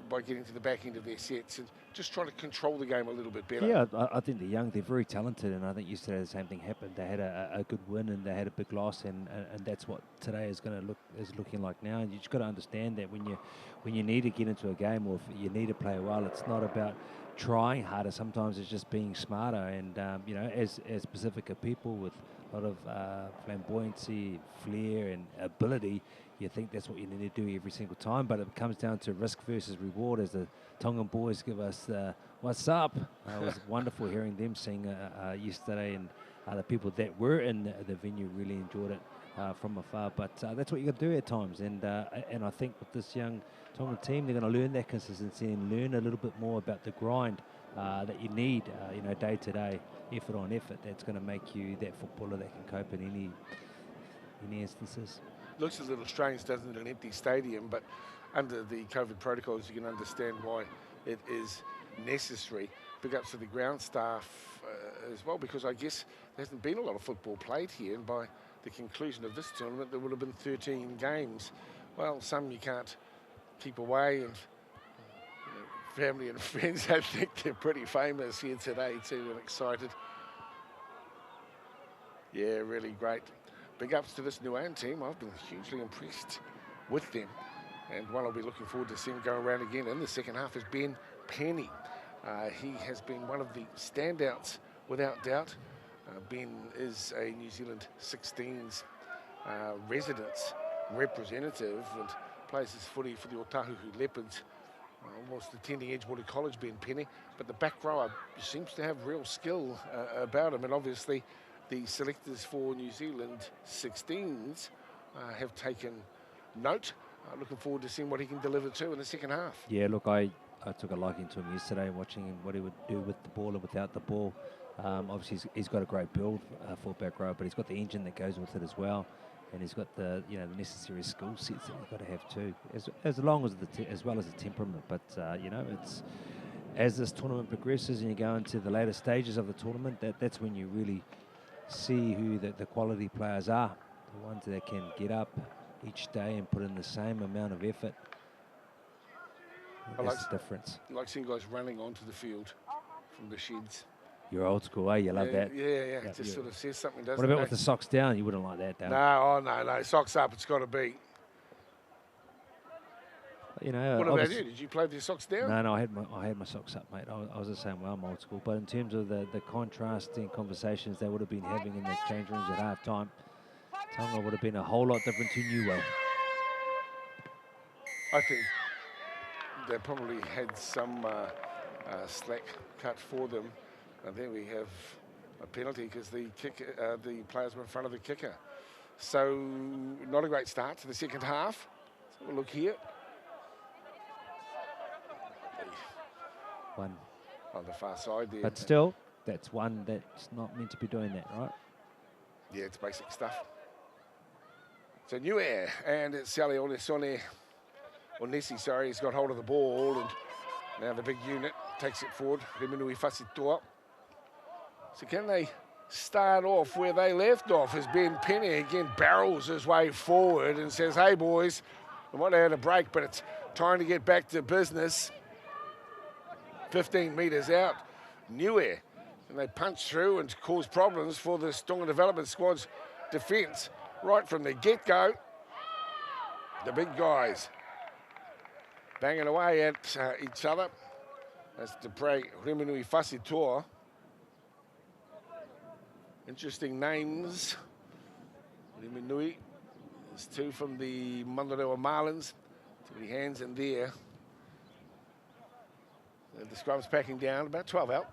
by getting to the back end of their sets and just try to control the game a little bit better. Yeah, I think they're very talented, and I think yesterday the same thing happened. They had a good win and they had a big loss, and that's what today is looking like now. And you just got to understand that when you need to get into a game or if you need to play well, it's not about trying harder. Sometimes it's just being smarter. And as Pasifika people with a lot of flamboyancy, flair, and ability, you think that's what you need to do every single time, but it comes down to risk versus reward, as the Tongan boys give us what's up. It was wonderful hearing them sing yesterday, and the people that were in the venue really enjoyed it from afar. But that's what you got to do at times, and I think with this young Tongan team, they're going to learn that consistency and learn a little bit more about the grind that you need, day to day, effort on effort. That's going to make you that footballer that can cope in any instances. Looks a little strange, doesn't it, an empty stadium, but under the COVID protocols, you can understand why it is necessary. Big ups to the ground staff as well, because I guess there hasn't been a lot of football played here, and by the conclusion of this tournament, there would have been 13 games. Well, some you can't keep away, and family and friends, I think they're pretty famous here today too, and excited. Yeah, really great. Big ups to this Niue team. I've been hugely impressed with them. And one I'll be looking forward to seeing go around again in the second half is Ben Penny. He has been one of the standouts without doubt. Ben is a New Zealand 16s residence representative and plays his footy for the Otahuhu Leopards. Whilst attending Edgewater College, Ben Penny. But the back rower seems to have real skill about him, and obviously the selectors for New Zealand 16s have taken note. Looking forward to seeing what he can deliver to in the second half. Yeah, look, I took a liking to him yesterday, watching him, what he would do with the ball and without the ball. Obviously, he's got a great build for back row, but he's got the engine that goes with it as well, and he's got the the necessary skill sets that you've got to have too, as well as the temperament. But it's as this tournament progresses and you go into the later stages of the tournament, that's when you really see who the quality players are, the ones that can get up each day and put in the same amount of effort. That's the difference. I like seeing guys running onto the field from the sheds. You're old school, eh? You love that. Yeah. It just sort of says something, doesn't it? What about with the socks down? You wouldn't like that, down. No. Socks up, it's got to be. What about you? Did you play with your socks down? No, I had my socks up, mate. I was the same way. I'm old school. But in terms of the contrasting conversations they would have been having in the change rooms at half time, Tonga would have been a whole lot different to Niue. I think they probably had some slack cut for them. And then we have a penalty because the players were in front of the kicker. So not a great start to the second half. So we'll look here. One on the far side there. But still, that's one that's not meant to be doing that, right? Yeah, it's basic stuff. So Niue, and it's Sally Onesi, he's got hold of the ball, and now the big unit takes it forward. Reminui Fasitoa. So can they start off where they left off as Ben Penny again barrels his way forward and says, hey boys, I might have had a break, but it's time to get back to business. 15 metres out, Niue, and they punch through and cause problems for the Tonga Development Squad's defence right from the get-go. The big guys banging away at each other. That's Dupre Reminui Fasitoa. Interesting names. Reminui. There's two from the Mandarewa Marlins. Too many hands in there. The scrum's packing down, about 12 out.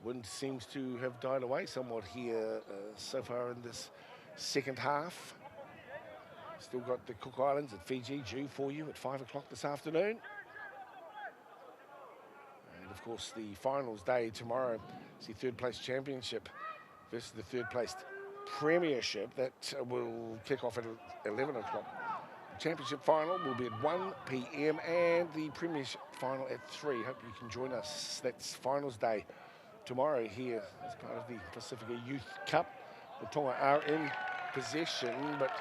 Wind seems to have died away somewhat here so far in this second half. Still got the Cook Islands at Fiji due for you at 5 o'clock this afternoon. And of course the finals day tomorrow is the third place championship versus the third place premiership. That will kick off at 11 o'clock. The championship final will be at 1 p.m. and the premiership final at 3. Hope you can join us. That's finals day tomorrow here as part of the Pasifika Youth Cup. The Tonga are in possession, but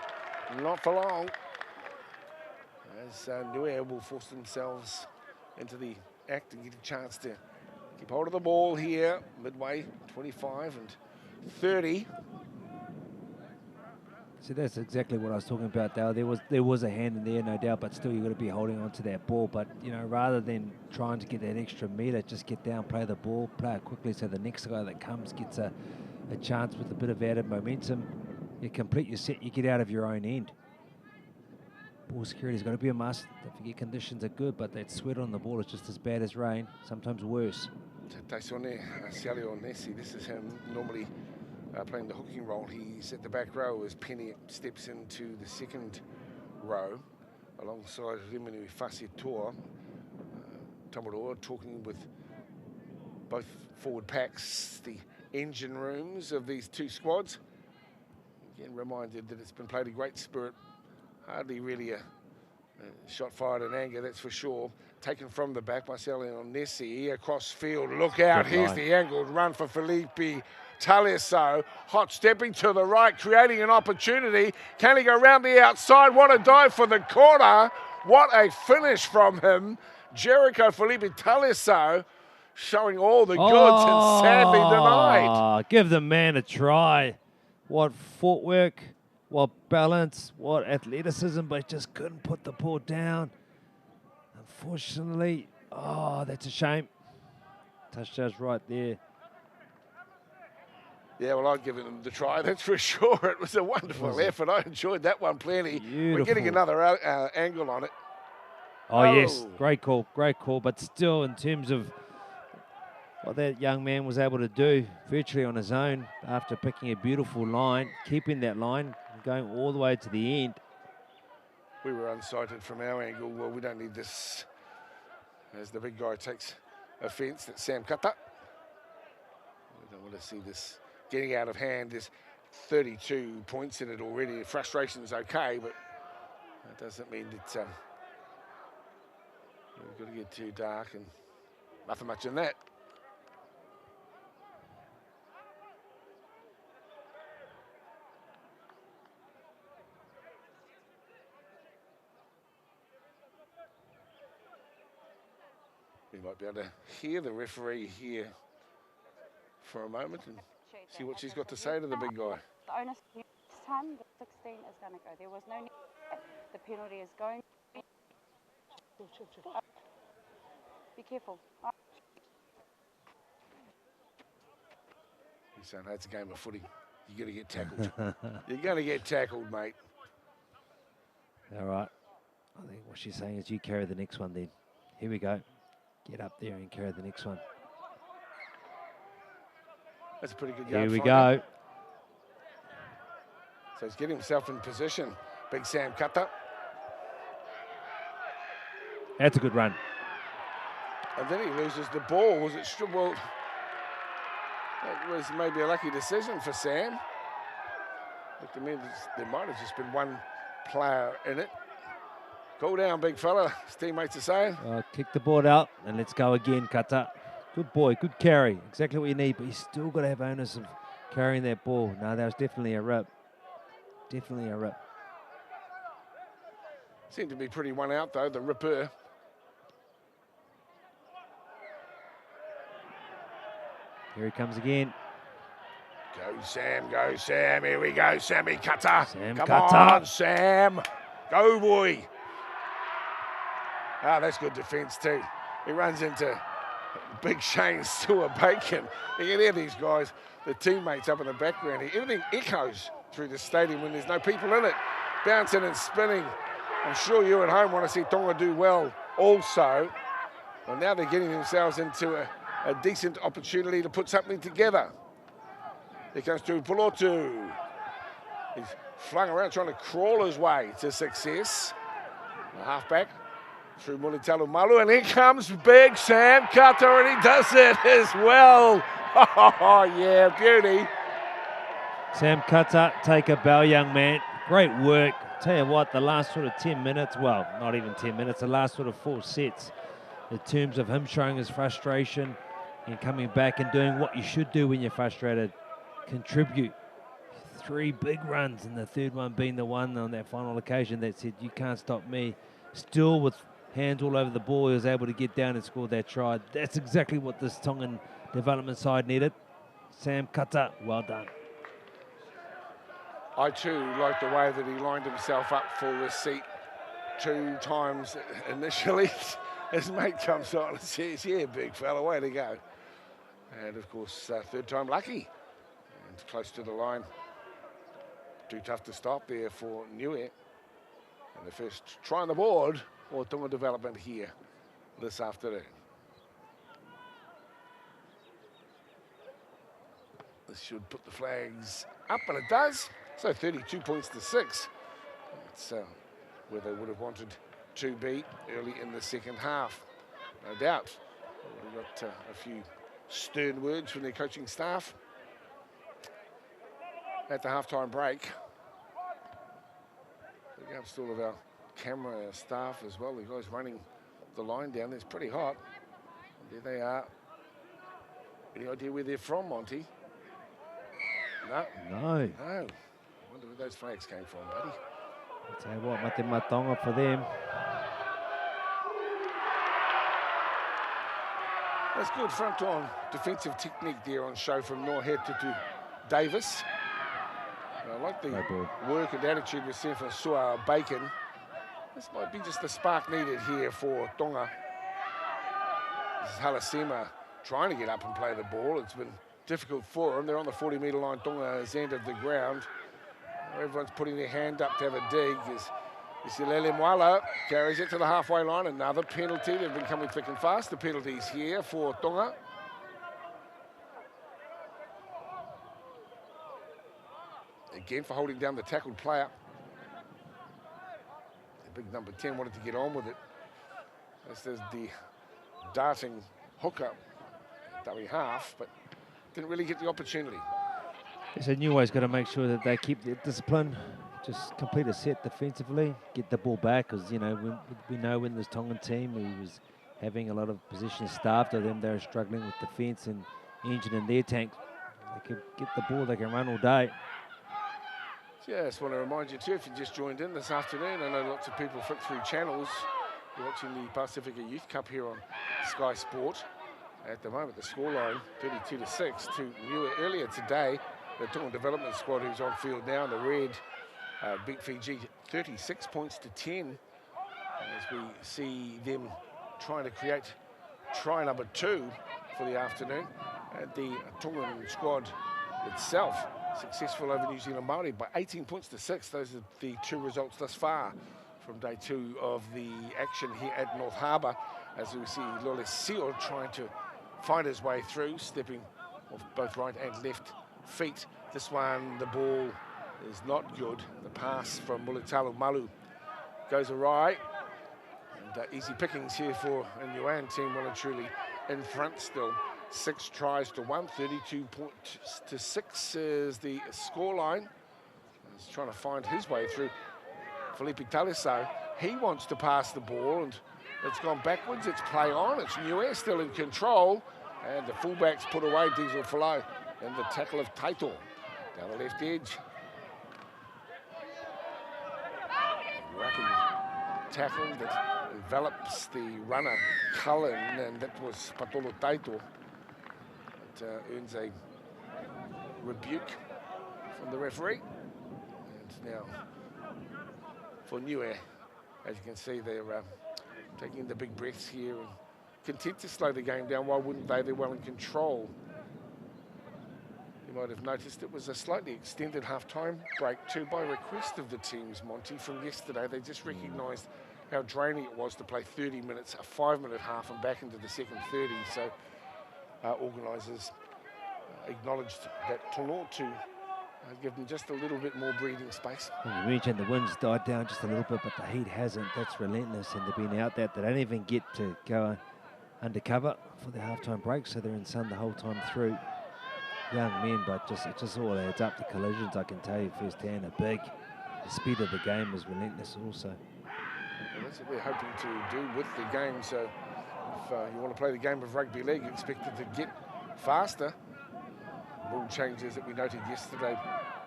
not for long, as Niue will force themselves into the act and get a chance to keep hold of the ball here, midway, 25 and 30. So that's exactly what I was talking about, Dale. There was a hand in there, no doubt, but still you've got to be holding on to that ball. But, you know, rather than trying to get that extra metre, just get down, play the ball, play it quickly so the next guy that comes gets a chance with a bit of added momentum. You complete your set, you get out of your own end. Ball security's got to be a must. Don't forget conditions are good, but that sweat on the ball is just as bad as rain, sometimes worse. Taisone Cialio Nessi, this is him normally playing the hooking role. He's at the back row as Penny steps into the second row alongside Rimenu Fasitoa. Tamaroa talking with both forward packs, the engine rooms of these two squads. Again, reminded that it's been played in great spirit. Hardly really a shot fired in anger, that's for sure. Taken from the back by Marcelo Nessi across field. Look out, here's the angled run for Felipe Taliaso. Hot stepping to the right, creating an opportunity. Can he go around the outside? What a dive for the corner. What a finish from him. Jericho Felipe Taliaso showing all the goods and sadly denied. Give the man a try. What footwork, what balance, what athleticism, but just couldn't put the ball down. Unfortunately, that's a shame. Touchdown's right there. Yeah, well, I'd give him the try, that's for sure. It was a wonderful effort. I enjoyed that one plenty. Beautiful. We're getting another angle on it. Oh, yes, great call, but still in terms of what that young man was able to do virtually on his own after picking a beautiful line, keeping that line, going all the way to the end. We were unsighted from our angle. Well, we don't need this. As the big guy takes offence, that's Sam Kata. We don't want to see this getting out of hand. There's 32 points in it already. Frustration's okay, but that doesn't mean that we've got to get too dark and nothing much in that. We might be able to hear the referee here for a moment and see what she's got to say to the big guy. The onus next time, the 16 is going to go. There was no need. The penalty is going. Be careful. He's saying that's a game of footy. You're going to get tackled. You're going to get tackled, mate. All right. I think what she's saying is you carry the next one then. Here we go. Get up there and carry the next one. That's a pretty good yard. Here we go. So he's getting himself in position. Big Sam Kata. That's a good run. And then he loses the ball. Was it? Well, that was maybe a lucky decision for Sam. But to me, there might have just been one player in it. Cool down, big fella, his teammates are saying. Kick the board out and let's go again, Kata. Good boy, good carry. Exactly what you need, but he's still got to have onus of carrying that ball. No, that was definitely a rip. Definitely a rip. Seemed to be pretty one out, though, the ripper. Here he comes again. Go Sam, here we go, Sammy Cutter. Sam Come Cutter. on, Sam. Go, boy. Ah, that's good defence too. He runs into big Shane Stewart Bacon. You can hear these guys, the teammates up in the background here. Everything echoes through the stadium when there's no people in it. Bouncing and spinning. I'm sure you at home want to see Tonga do well also. Well, now they're getting themselves into a decent opportunity to put something together. Here comes Polotu. He's flung around trying to crawl his way to success. The halfback through Mulitalu Malu, and here comes big Sam Cutter, and he does it as well. Oh, yeah, beauty. Sam Cutter, take a bow, young man. Great work. Tell you what, the last sort of 10 minutes, well, not even 10 minutes, the last sort of 4 sets, in terms of him showing his frustration and coming back and doing what you should do when you're frustrated. Contribute. 3 big runs, and the third one being the one on that final occasion that said, you can't stop me. Still with hands all over the ball, he was able to get down and score that try. That's exactly what this Tongan development side needed. Sam Cutter, well done. I too like the way that he lined himself up for the seat 2 times initially. His mate comes on and says, yeah, big fella, way to go. And of course, 3rd time lucky. And close to the line. Too tough to stop there for Niue. And the first try on the board for Tonga development here this afternoon. This should put the flags up, and it does. So 32 points to 6. That's where they would have wanted to be early in the second half. No doubt. We've got a few stern words from their coaching staff at the halftime break. Big ups to all of our camera staff as well. The guys running the line down there. It's pretty hot. And there they are. Any idea where they're from, Monty? No. No. No. I wonder where those flags came from, buddy. I'll tell you what, mate Tonga for them. That's good front-on defensive technique there on show from Nohetu to Davis. I like the work and attitude we're seeing from Sua Bacon. This might be just the spark needed here for Tonga. This is Halasima trying to get up and play the ball. It's been difficult for them. They're on the 40-metre line, Tonga's end of the ground. Everyone's putting their hand up to have a dig. Isilele Mwala carries it to the halfway line. Another penalty. They've been coming thick and fast. The penalties here for Tonga. Again for holding down the tackled player. The big number 10 wanted to get on with it. This is the darting hooker, dummy half, but didn't really get the opportunity. So Niue's got to make sure that they keep their discipline, just complete a set defensively, get the ball back, because we know when this Tongan team who was having a lot of positions starved of them, they're struggling with defence and engine in their tank. They can get the ball, they can run all day. Yeah, I just want to remind you too, if you just joined in this afternoon, I know lots of people flick through channels. You're watching the Pasifika Youth Cup here on Sky Sport. At the moment, the scoreline 32-6 to Niue. Earlier today, the Tongan development squad who's on field now in the red beat Fiji 36 points to 10. As we see them trying to create try number 2 for the afternoon. And the Tongan squad itself successful over New Zealand Māori by 18 points to 6. Those are the 2 results thus far from day 2 of the action here at North Harbour. As we see Lole Sio trying to find his way through, stepping off both right and left feet. This one, the ball is not good. The pass from Mulitalu Malu goes awry. And easy pickings here for a Niue team, well and truly in front still. 6 tries to 1, 32 points to 6 is the scoreline. He's trying to find his way through. Felipe Taliso, he wants to pass the ball, and it's gone backwards. It's play on. It's Niue still in control. And the fullbacks put away Diesel Flow. And the tackle of Taito down the left edge. Rapid tackle that envelops the runner, Cullen, and that was Patolo Taito. It earns a rebuke from the referee. And now for Niue, as you can see, they're taking the big breaths here and content to slow the game down. Why wouldn't they? They're well in control. You might have noticed it was a slightly extended half-time break too by request of the teams, Monty, from yesterday. They just recognised how draining it was to play 30 minutes, a 5-minute half and back into the second 30. So organisers acknowledged that Tonga to give them just a little bit more breathing space. Well, you mentioned the wind's died down just a little bit, but the heat hasn't. That's relentless, and they've been out there. They don't even get to go undercover for the half-time break, so they're in sun the whole time through. Young men, but it just all adds up. The collisions, I can tell you firsthand, are big. The speed of the game is relentless also. Well, that's what we're hoping to do with the game. So if you want to play the game of rugby league, expect it to get faster. Rule changes that we noted yesterday.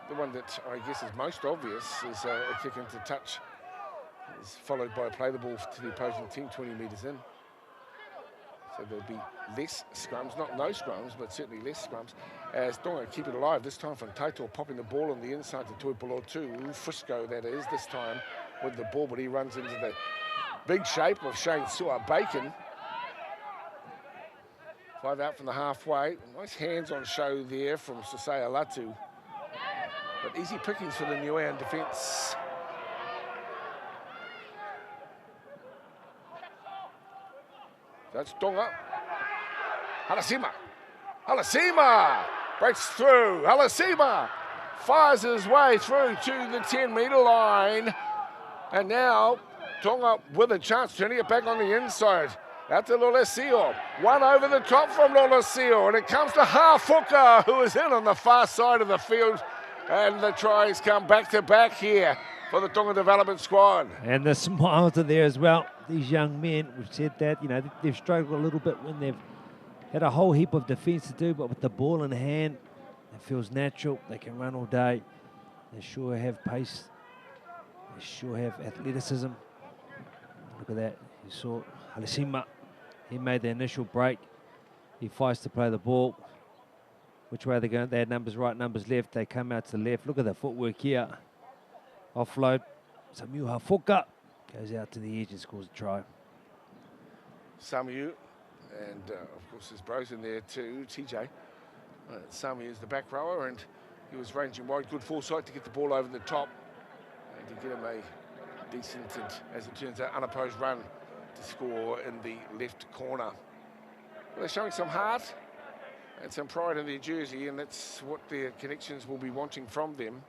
The one that I guess is most obvious is a kick into touch. Is followed by a play the ball to the opposing team 20 metres in. So there'll be less scrums, not no scrums, but certainly less scrums. As Tonga keep it alive, this time from Taito, popping the ball on the inside to Tuipolotu. Frisco, that is, this time with the ball, but he runs into the big shape of Shane Sua-Bacon. 5 out from the halfway. Nice hands on show there from Sasaya Latu. But easy pickings for the Niuean defence. That's Tonga. Halasima breaks through. Halasima fires his way through to the 10-metre line. And now Tonga with a chance, turning it back on the inside. Out to Lolesio. One over the top from Lolesio. And it comes to Hafuka, who is in on the far side of the field. And the tries come back to back here for the Tonga development squad. And the smiles are there as well. These young men, we've said that, you know, they've struggled a little bit when they've had a whole heap of defence to do, but with the ball in hand, it feels natural. They can run all day. They sure have pace. They sure have athleticism. Look at that. You saw Halasima. He made the initial break. He fights to play the ball. Which way they're going? They had numbers right, numbers left. They come out to the left. Look at the footwork here. Offload. Samu Hafuka goes out to the edge and scores a try. Samu, and of course there's Bros in there too, TJ. Samu is the back rower, and he was ranging wide. Good foresight to get the ball over the top and to get him a decent, and as it turns out, unopposed run to score in the left corner. Well, they're showing some heart and some pride in their jersey, and that's what their connections will be wanting from them.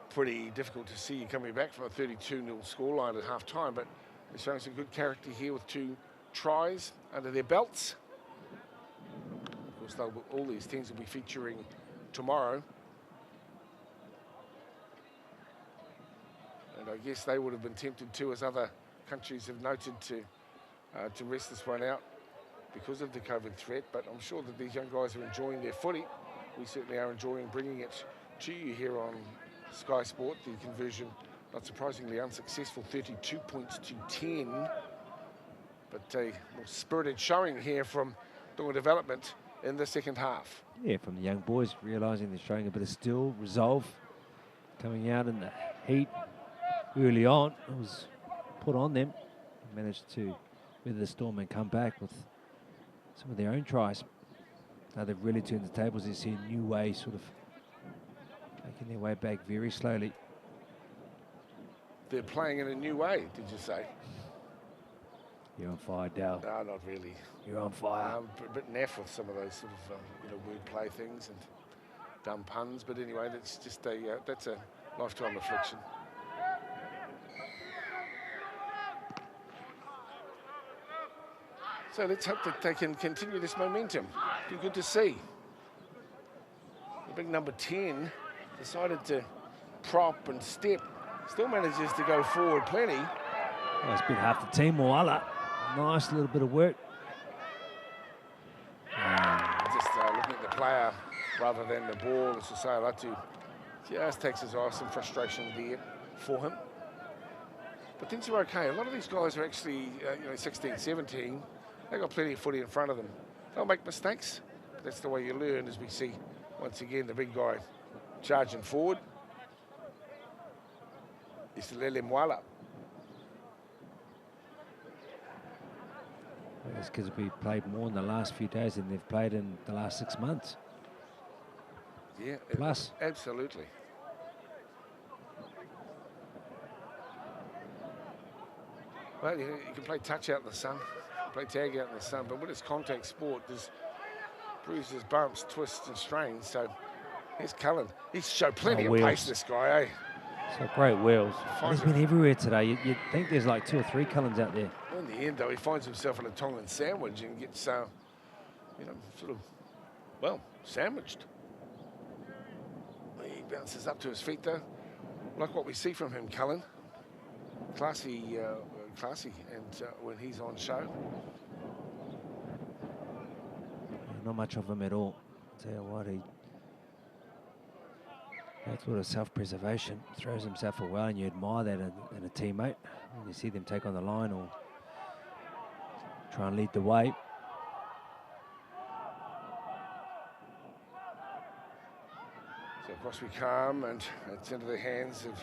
Pretty difficult to see coming back from a 32-0 scoreline at half-time, but they're showing some good character here with 2 tries under their belts. Of course, all these teams will be featuring tomorrow. And I guess they would have been tempted to, as other countries have noted, to rest this one out because of the COVID threat, but I'm sure that these young guys are enjoying their footy. We certainly are enjoying bringing it to you here on Sky Sport. The conversion, not surprisingly unsuccessful, 32 points to 10. But a more spirited showing here from Tonga Development in the second half. Yeah, from the young boys, realising they're showing a bit of steel, resolve, coming out in the heat early on. It was put on them. Managed to weather the storm and come back with some of their own tries. Now they've really turned the tables. You see a Niue sort of making their way back very slowly. They're playing in a new way, did you say? You're on fire, Dal. No, not really. You're on fire. A bit naff with some of those sort of wordplay things and dumb puns. But anyway, that's just that's a lifetime affliction. So let's hope that they can continue this momentum. Be good to see. The big number 10 decided to prop and step. Still manages to go forward plenty. Well, it's been half the team, Moala. Nice little bit of work. rather than the ball. As I say, Latu just takes his eye, some frustration there for him. But things are okay. A lot of these guys are actually, 16, 17. They've got plenty of footy in front of them. They'll make mistakes. But that's the way you learn, as we see, once again, the big guy charging forward. It's Lele Mwala. Those kids have played more in the last few days than they've played in the last 6 months. Yeah, Plus. Absolutely. Well, you can play touch out in the sun, play tag out in the sun, but when it's contact sport, there's bruises, bumps, twists and strains. So here's Cullen. He's showed plenty of pace, this guy, eh? So great wheels. He's been everywhere today. You'd think there's like 2 or 3 Cullens out there. In the end, though, he finds himself in a Tongan sandwich and gets, sort of, well, sandwiched. He bounces up to his feet, though. Like what we see from him, Cullen. Classy, and when he's on show. Not much of him at all. I'll tell you what, that's sort of self-preservation. Throws himself away, and you admire that in a teammate. When you see them take on the line or try and lead the way. So across we come, and it's into the hands of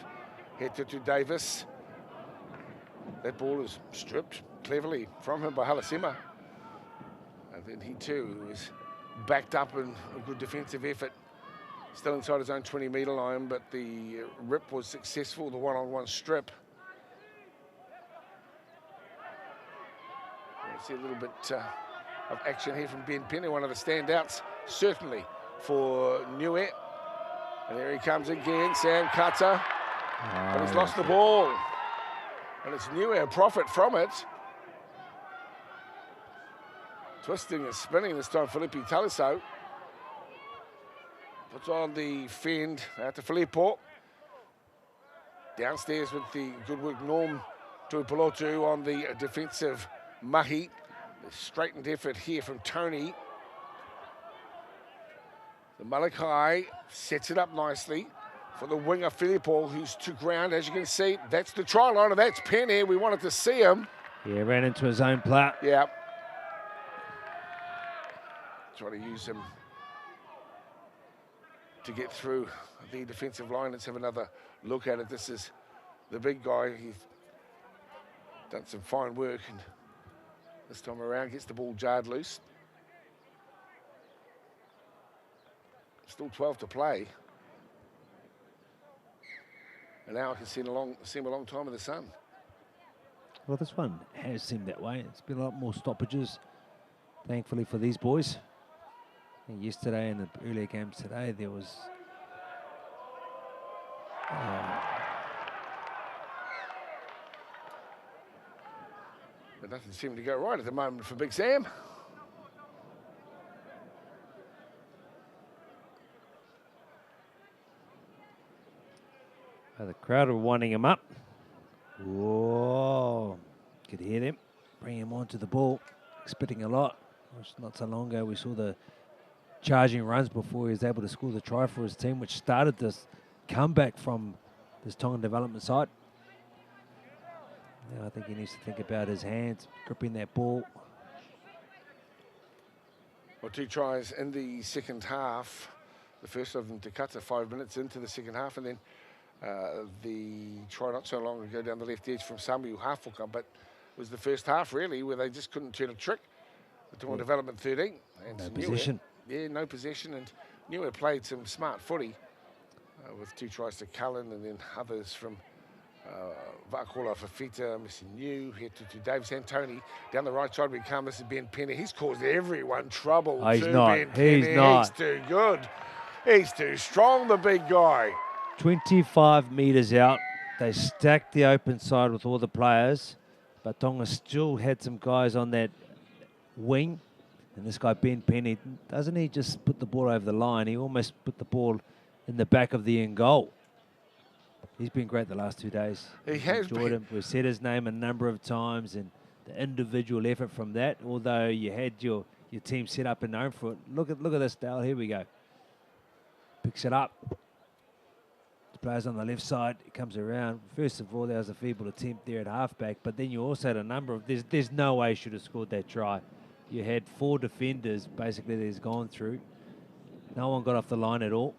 Hetutu Davis. That ball is stripped cleverly from him by Halasima. And then he too is backed up in a good defensive effort. Still inside his own 20-metre line, but the rip was successful, the one-on-one strip. You see a little bit of action here from Ben Penny, one of the standouts, certainly, for Niue. And there he comes again, Sam Kata. But he's lost the ball. And it's Niue, a profit from it. Twisting and spinning this time, Felipe Taliso. Puts on the fend out to Filippo. Downstairs with the good work, Norm Tuipulotu on the defensive mahi. The straightened effort here from Tony. The Malachi sets it up nicely for the winger Filippo, who's to ground. As you can see, that's the try line, and that's Penny. We wanted to see him. Yeah, ran into his own player. Yeah. Try to use him to get through the defensive line. Let's have another look at it. This is the big guy. He's done some fine work, and this time around gets the ball jarred loose. Still 12 to play. And now I can see a long time in the sun. Well, this one has seemed that way. It's been a lot more stoppages, thankfully, for these boys. And yesterday and the earlier games today, there was but nothing seemed to go right at the moment for Big Sam. The crowd are winding him up. Whoa, could hear them. Bring him onto the ball, expecting a lot. Not so long ago, we saw the charging runs before he was able to score the try for his team, which started this comeback from this Tongan development side. Now I think he needs to think about his hands, gripping that ball. Well, 2 tries in the second half. The first of them to cut 5 minutes into the second half, and then the try not so long ago down the left edge from Samuel Hafuka, but it was the first half really where they just couldn't turn a trick. The Tonga Development 13. And no possession. Yeah, no possession, and Niue played some smart footy with 2 tries to Cullen and then others from Vakola Fafita, Mr. Niue, here to Davis and Tony. Down the right side we come, this is Ben Penny. He's caused everyone trouble. Oh, he's not. He's not. He's too good. He's too strong, the big guy. 25 metres out. They stacked the open side with all the players, but Tonga still had some guys on that wing. And this guy, Ben Penny, doesn't he just put the ball over the line? He almost put the ball in the back of the end goal. He's been great the last 2 days. He has enjoyed him. We've said his name a number of times, and the individual effort from that, although you had your team set up and known for it. Look at this, Dale. Here we go. picks it up. The players on the left side, it comes around. First of all, there was a feeble attempt there at halfback, but then you also had a number of, there's no way he should have scored that try. You had 4 defenders basically that he's gone through. No one got off the line at all.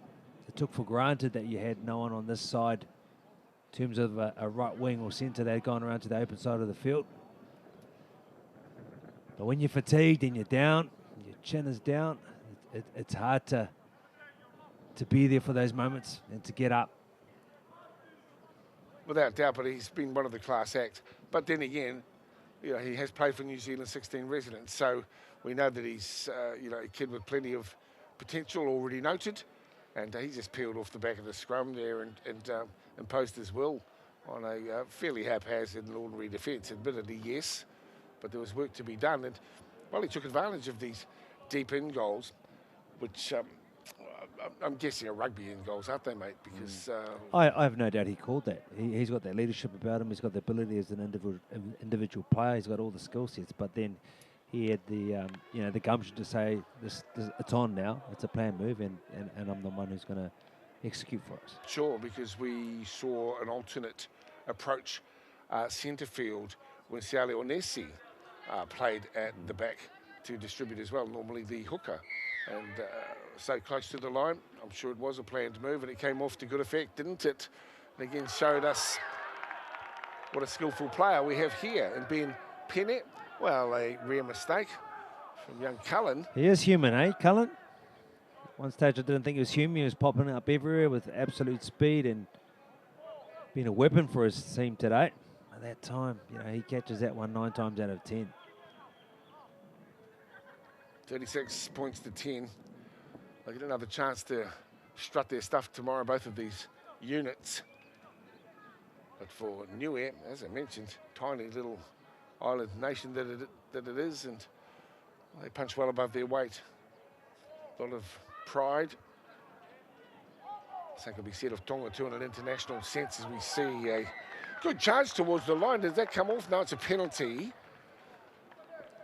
It took for granted that you had no one on this side in terms of a right wing or centre that had gone around to the open side of the field. But when you're fatigued and you're down, your chin is down, it's hard to be there for those moments and to get up. Without doubt, but he's been one of the class acts. But then again, you know, he has played for New Zealand 16 residents, so we know that he's you know, a kid with plenty of potential already noted, and he just peeled off the back of the scrum there and imposed his will on a fairly haphazard and ordinary defence. Admittedly, yes, but there was work to be done, and well, he took advantage of these deep in goals, which I'm guessing are rugby in goals, aren't they, mate? Because I have no doubt he called that. He's got that leadership about him. He's got the ability as an individual player. He's got all the skill sets. But then he had the you know, the gumption to say this it's on now. It's a planned move, and I'm the one who's going to execute for us. Sure, because we saw an alternate approach centre field when Siale Onesi played at the back to distribute as well. Normally the hooker. And so close to the line, I'm sure it was a planned move, and it came off to good effect, didn't it? And again, showed us what a skillful player we have here. And Ben Penne, well, a rare mistake from young Cullen. He is human, eh, Cullen? One stage I didn't think he was human. He was popping up everywhere with absolute speed and being a weapon for his team today. At that time, you know, he catches that one 9 times out of 10. 36 points to 10. They'll get another chance to strut their stuff tomorrow, both of these units. But for Niue, as I mentioned, tiny little island nation that it is, and they punch well above their weight. A lot of pride. Same can be said of Tonga too in an international sense, as we see a good charge towards the line. Does that come off? No, it's a penalty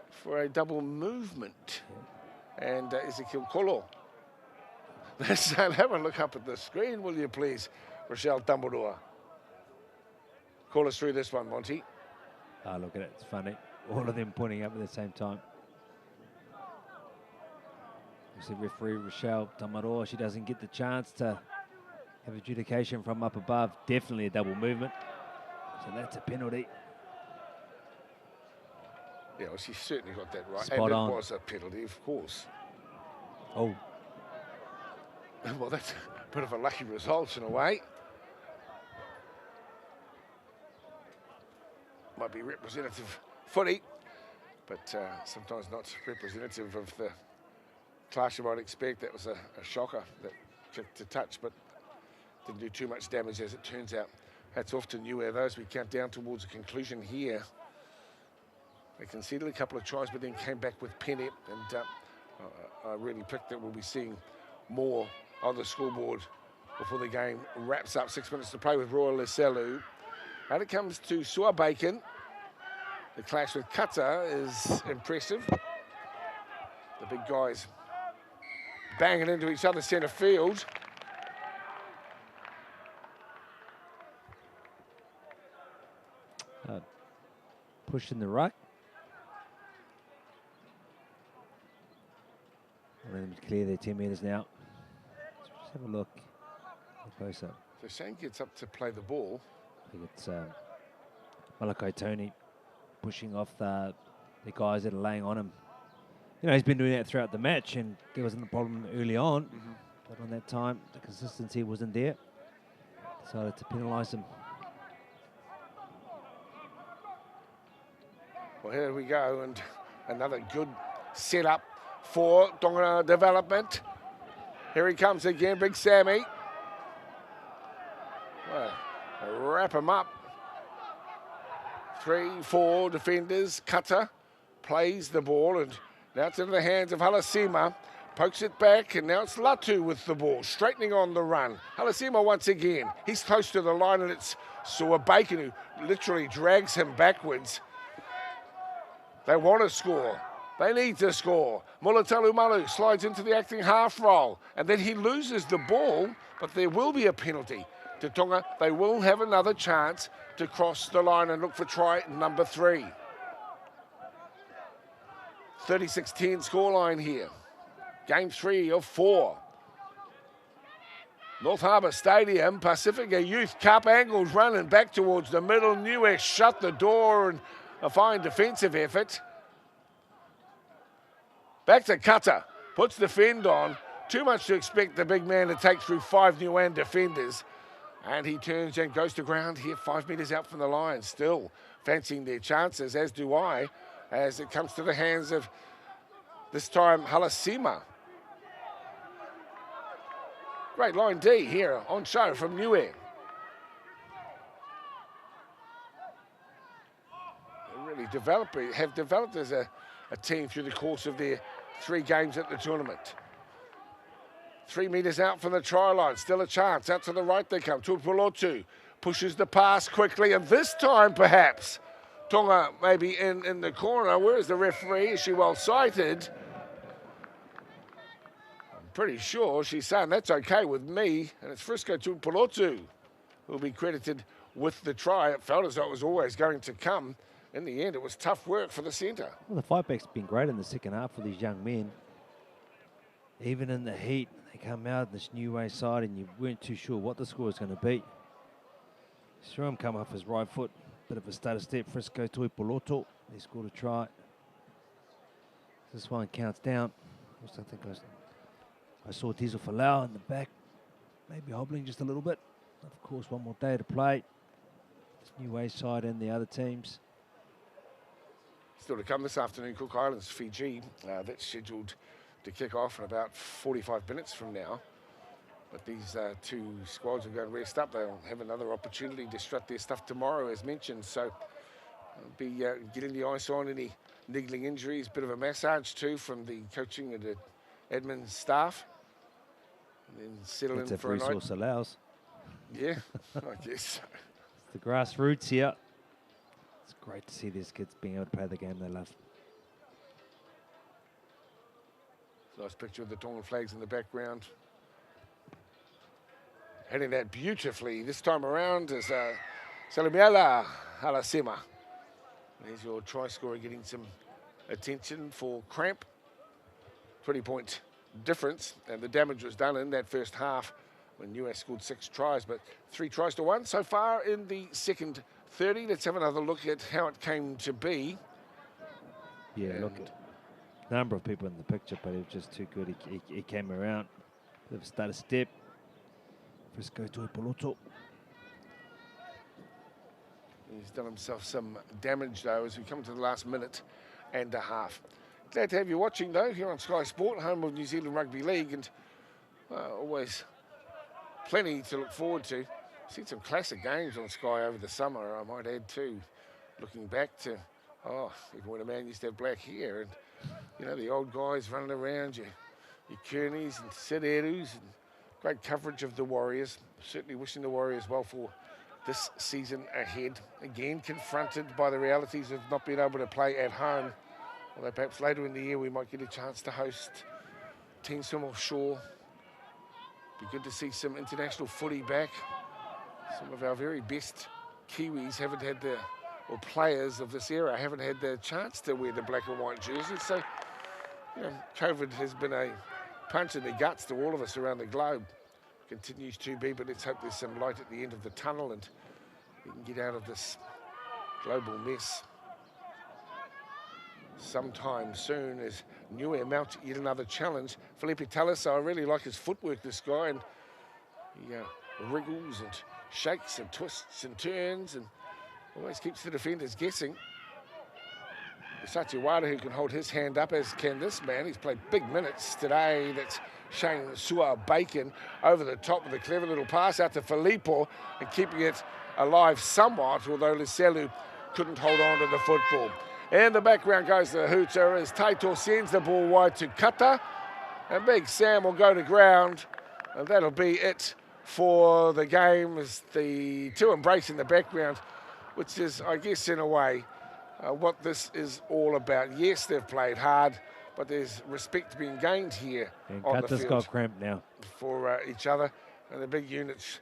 for a double movement. And Ezekiel Kolo. Let's have a look up at the screen, will you please, Rochelle Dumbledore. Call us through this one, Monty. Oh, look at it. It's funny. All of them pointing up at the same time. You see referee Rochelle Dumbledore. She doesn't get the chance to have adjudication from up above. Definitely a double movement. So that's a penalty. Yeah, well, she certainly got that right. Spot on. And it was a penalty, of course. Oh. Well, that's a bit of a lucky result in a way. Might be representative footy, but sometimes not representative of the class you might expect. That was a shocker that kicked to touch, but didn't do too much damage as it turns out. Hats off to Niue, those we count down towards a conclusion here. They conceded a couple of tries, but then came back with Penne, and I really picked that we'll be seeing more on the scoreboard before the game wraps up. 6 minutes to play with Royal Leselu. When it comes to Sua Bacon, the clash with Kata is impressive. The big guys banging into each other centre field. Pushing the ruck. One of them to clear their 10 metres now. Let's have a look. Close up. So Shane gets up to play the ball. I think it's Malakai Tony pushing off the guys that are laying on him. You know, he's been doing that throughout the match, and there wasn't a problem early on. But on that time, the consistency wasn't there. Decided to penalise him. Well, here we go, and another good setup for Tonga development. Here he comes again, Big Sammy. Well, wrap him up. 3, 4 defenders. Kata plays the ball, and now it's into the hands of Halasima. Pokes it back, and now it's Latu with the ball, straightening on the run. Halasima once again. He's close to the line, and it's Sua Bacon who literally drags him backwards. They want to score. They need to score. Mulatalumalu slides into the acting half roll, and then he loses the ball, but there will be a penalty to Tonga. They will have another chance to cross the line and look for try number 3. 36-10 scoreline here. Game 3 of 4. North Harbour Stadium, Pasifika Youth Cup, Angles running back towards the middle. Niue shut the door and a fine defensive effort. Back to Kata, puts the fend on. Too much to expect the big man to take through 5 Niuean defenders. And he turns and goes to ground here, 5 metres out from the line. Still fancying their chances, as do I, as it comes to the hands of, this time, Halasima. Great line D here on show from Niue. They really have developed as a team through the course of their 3 games at the tournament. 3 metres out from the try line, still a chance. Out to the right they come. Tupulotu pushes the pass quickly, and this time perhaps Tonga maybe in the corner. Where is the referee? Is she well sighted? Pretty sure she's saying that's okay with me, and it's Frisco Tupulotu who will be credited with the try. It felt as though it was always going to come. In the end, it was tough work for the centre. Well, the fight back's been great in the second half for these young men. Even in the heat, they come out this Niue side, and you weren't too sure what the score was going to be. Saw him come off his right foot, bit of a stutter step. Frisco Tupulotu, they scored a try. This one counts down. I think I saw Tizo Falau in the back, maybe hobbling just a little bit. Of course, one more day to play. This Niue side and the other teams. Still to come this afternoon, Cook Islands, Fiji. That's scheduled to kick off in about 45 minutes from now. But these 2 squads are going to rest up. They'll have another opportunity to strut their stuff tomorrow, as mentioned. So be getting the ice on any niggling injuries. Bit of a massage too from the coaching and the admin staff. And then settle in for a night. If resource allows. Yeah, I guess so. It's the grassroots here. It's great to see these kids being able to play the game they love. Nice picture of the Tongan flags in the background. Heading that beautifully this time around is Salimiala Halasima. There's your try scorer getting some attention for cramp. 20-point difference, and the damage was done in that first half when Niue scored 6 tries, but 3 tries to 1 so far in the second 30. Let's have another look at how it came to be. Yeah, and look at number of people in the picture, but it was just too good. He came around, bit of a stutter step. Frisco Tupulotu. He's done himself some damage though as we come to the last minute and a half. Glad to have you watching though here on Sky Sport, home of New Zealand Rugby League, and always plenty to look forward to. Seen some classic games on Sky over the summer, I might add too. Looking back to, even when a man used to have black hair, and you know, the old guys running around, your Kearneys and Siderus, and great coverage of the Warriors. Certainly wishing the Warriors well for this season ahead. Again, confronted by the realities of not being able to play at home. Although perhaps later in the year we might get a chance to host teams from offshore. Be good to see some international footy back. Some of our very best Kiwis haven't had or players of this era haven't had the chance to wear the black and white jerseys. So, you know, COVID has been a punch in the guts to all of us around the globe. Continues to be, but let's hope there's some light at the end of the tunnel and we can get out of this global mess sometime soon as Niue mount yet another challenge. Felipe Taliso, I really like his footwork, this guy, and he wriggles and shakes and twists and turns and always keeps the defenders guessing. Sachi Wada, who can hold his hand up, as can this man. He's played big minutes today. That's Shane Sua-Bacon over the top with a clever little pass out to Filippo and keeping it alive somewhat, although Liselu couldn't hold on to the football. In the background goes the hooter as Taito sends the ball wide to Kata, and Big Sam will go to ground, and that'll be it for the game, as the 2 embrace in the background, which is, I guess, in a way, what this is all about. Yes, they've played hard, but there's respect being gained here And on the Kata's field got cramped now. for each other. And the big units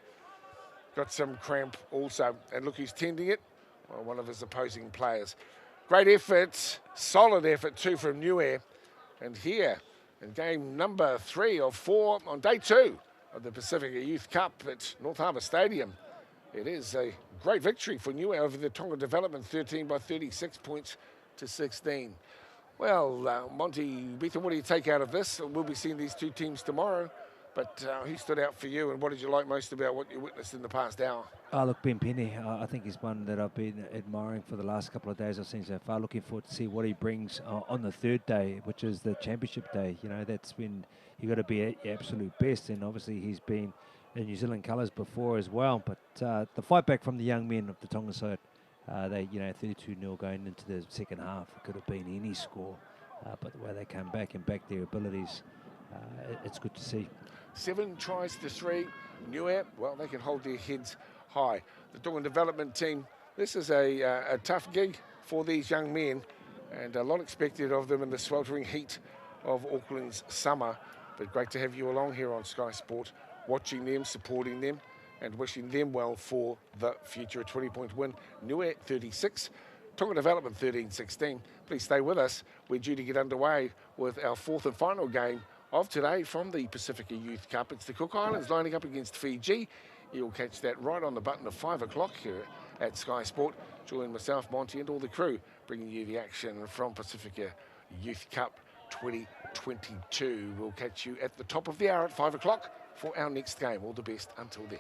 got some cramp also. And look who's tending it. Well, one of his opposing players. Great effort, solid effort too from Niue. And here in game number 3 of 4 on day 2 of the Pasifika Youth Cup at North Harbour Stadium. It is a great victory for Niue over the Tonga Development 13 by 36 points to 16. Well, Monty Beaton, what do you take out of this? We'll be seeing these two teams tomorrow, but who stood out for you and what did you like most about what you witnessed in the past hour? Look, Ben Penny, I think he's one that I've been admiring for the last couple of days I've seen so far. Looking forward to see what he brings on the 3rd day, which is the championship day. You know, that's when you got to be at your absolute best, and obviously he's been in New Zealand colours before as well. But the fight back from the young men of the Tonga side, they, 32-0 going into the second half. It could have been any score, but the way they came back and backed their abilities, it's good to see. 7 tries to 3. Niue, well, they can hold their heads high. The Tonga Development team, this is a tough gig for these young men, and a lot expected of them in the sweltering heat of Auckland's summer. But great to have you along here on Sky Sport, watching them, supporting them, and wishing them well for the future. A 20-point win. Niue 36, Tonga Development 13-16. Please stay with us. We're due to get underway with our 4th and final game of today from the Pasifika Youth Cup. It's the Cook Islands lining up against Fiji. You'll catch that right on the button of 5 o'clock here at Sky Sport. Join myself, Monty, and all the crew, bringing you the action from Pasifika Youth Cup 2022. We'll catch you at the top of the hour at 5 o'clock for our next game. All the best until then.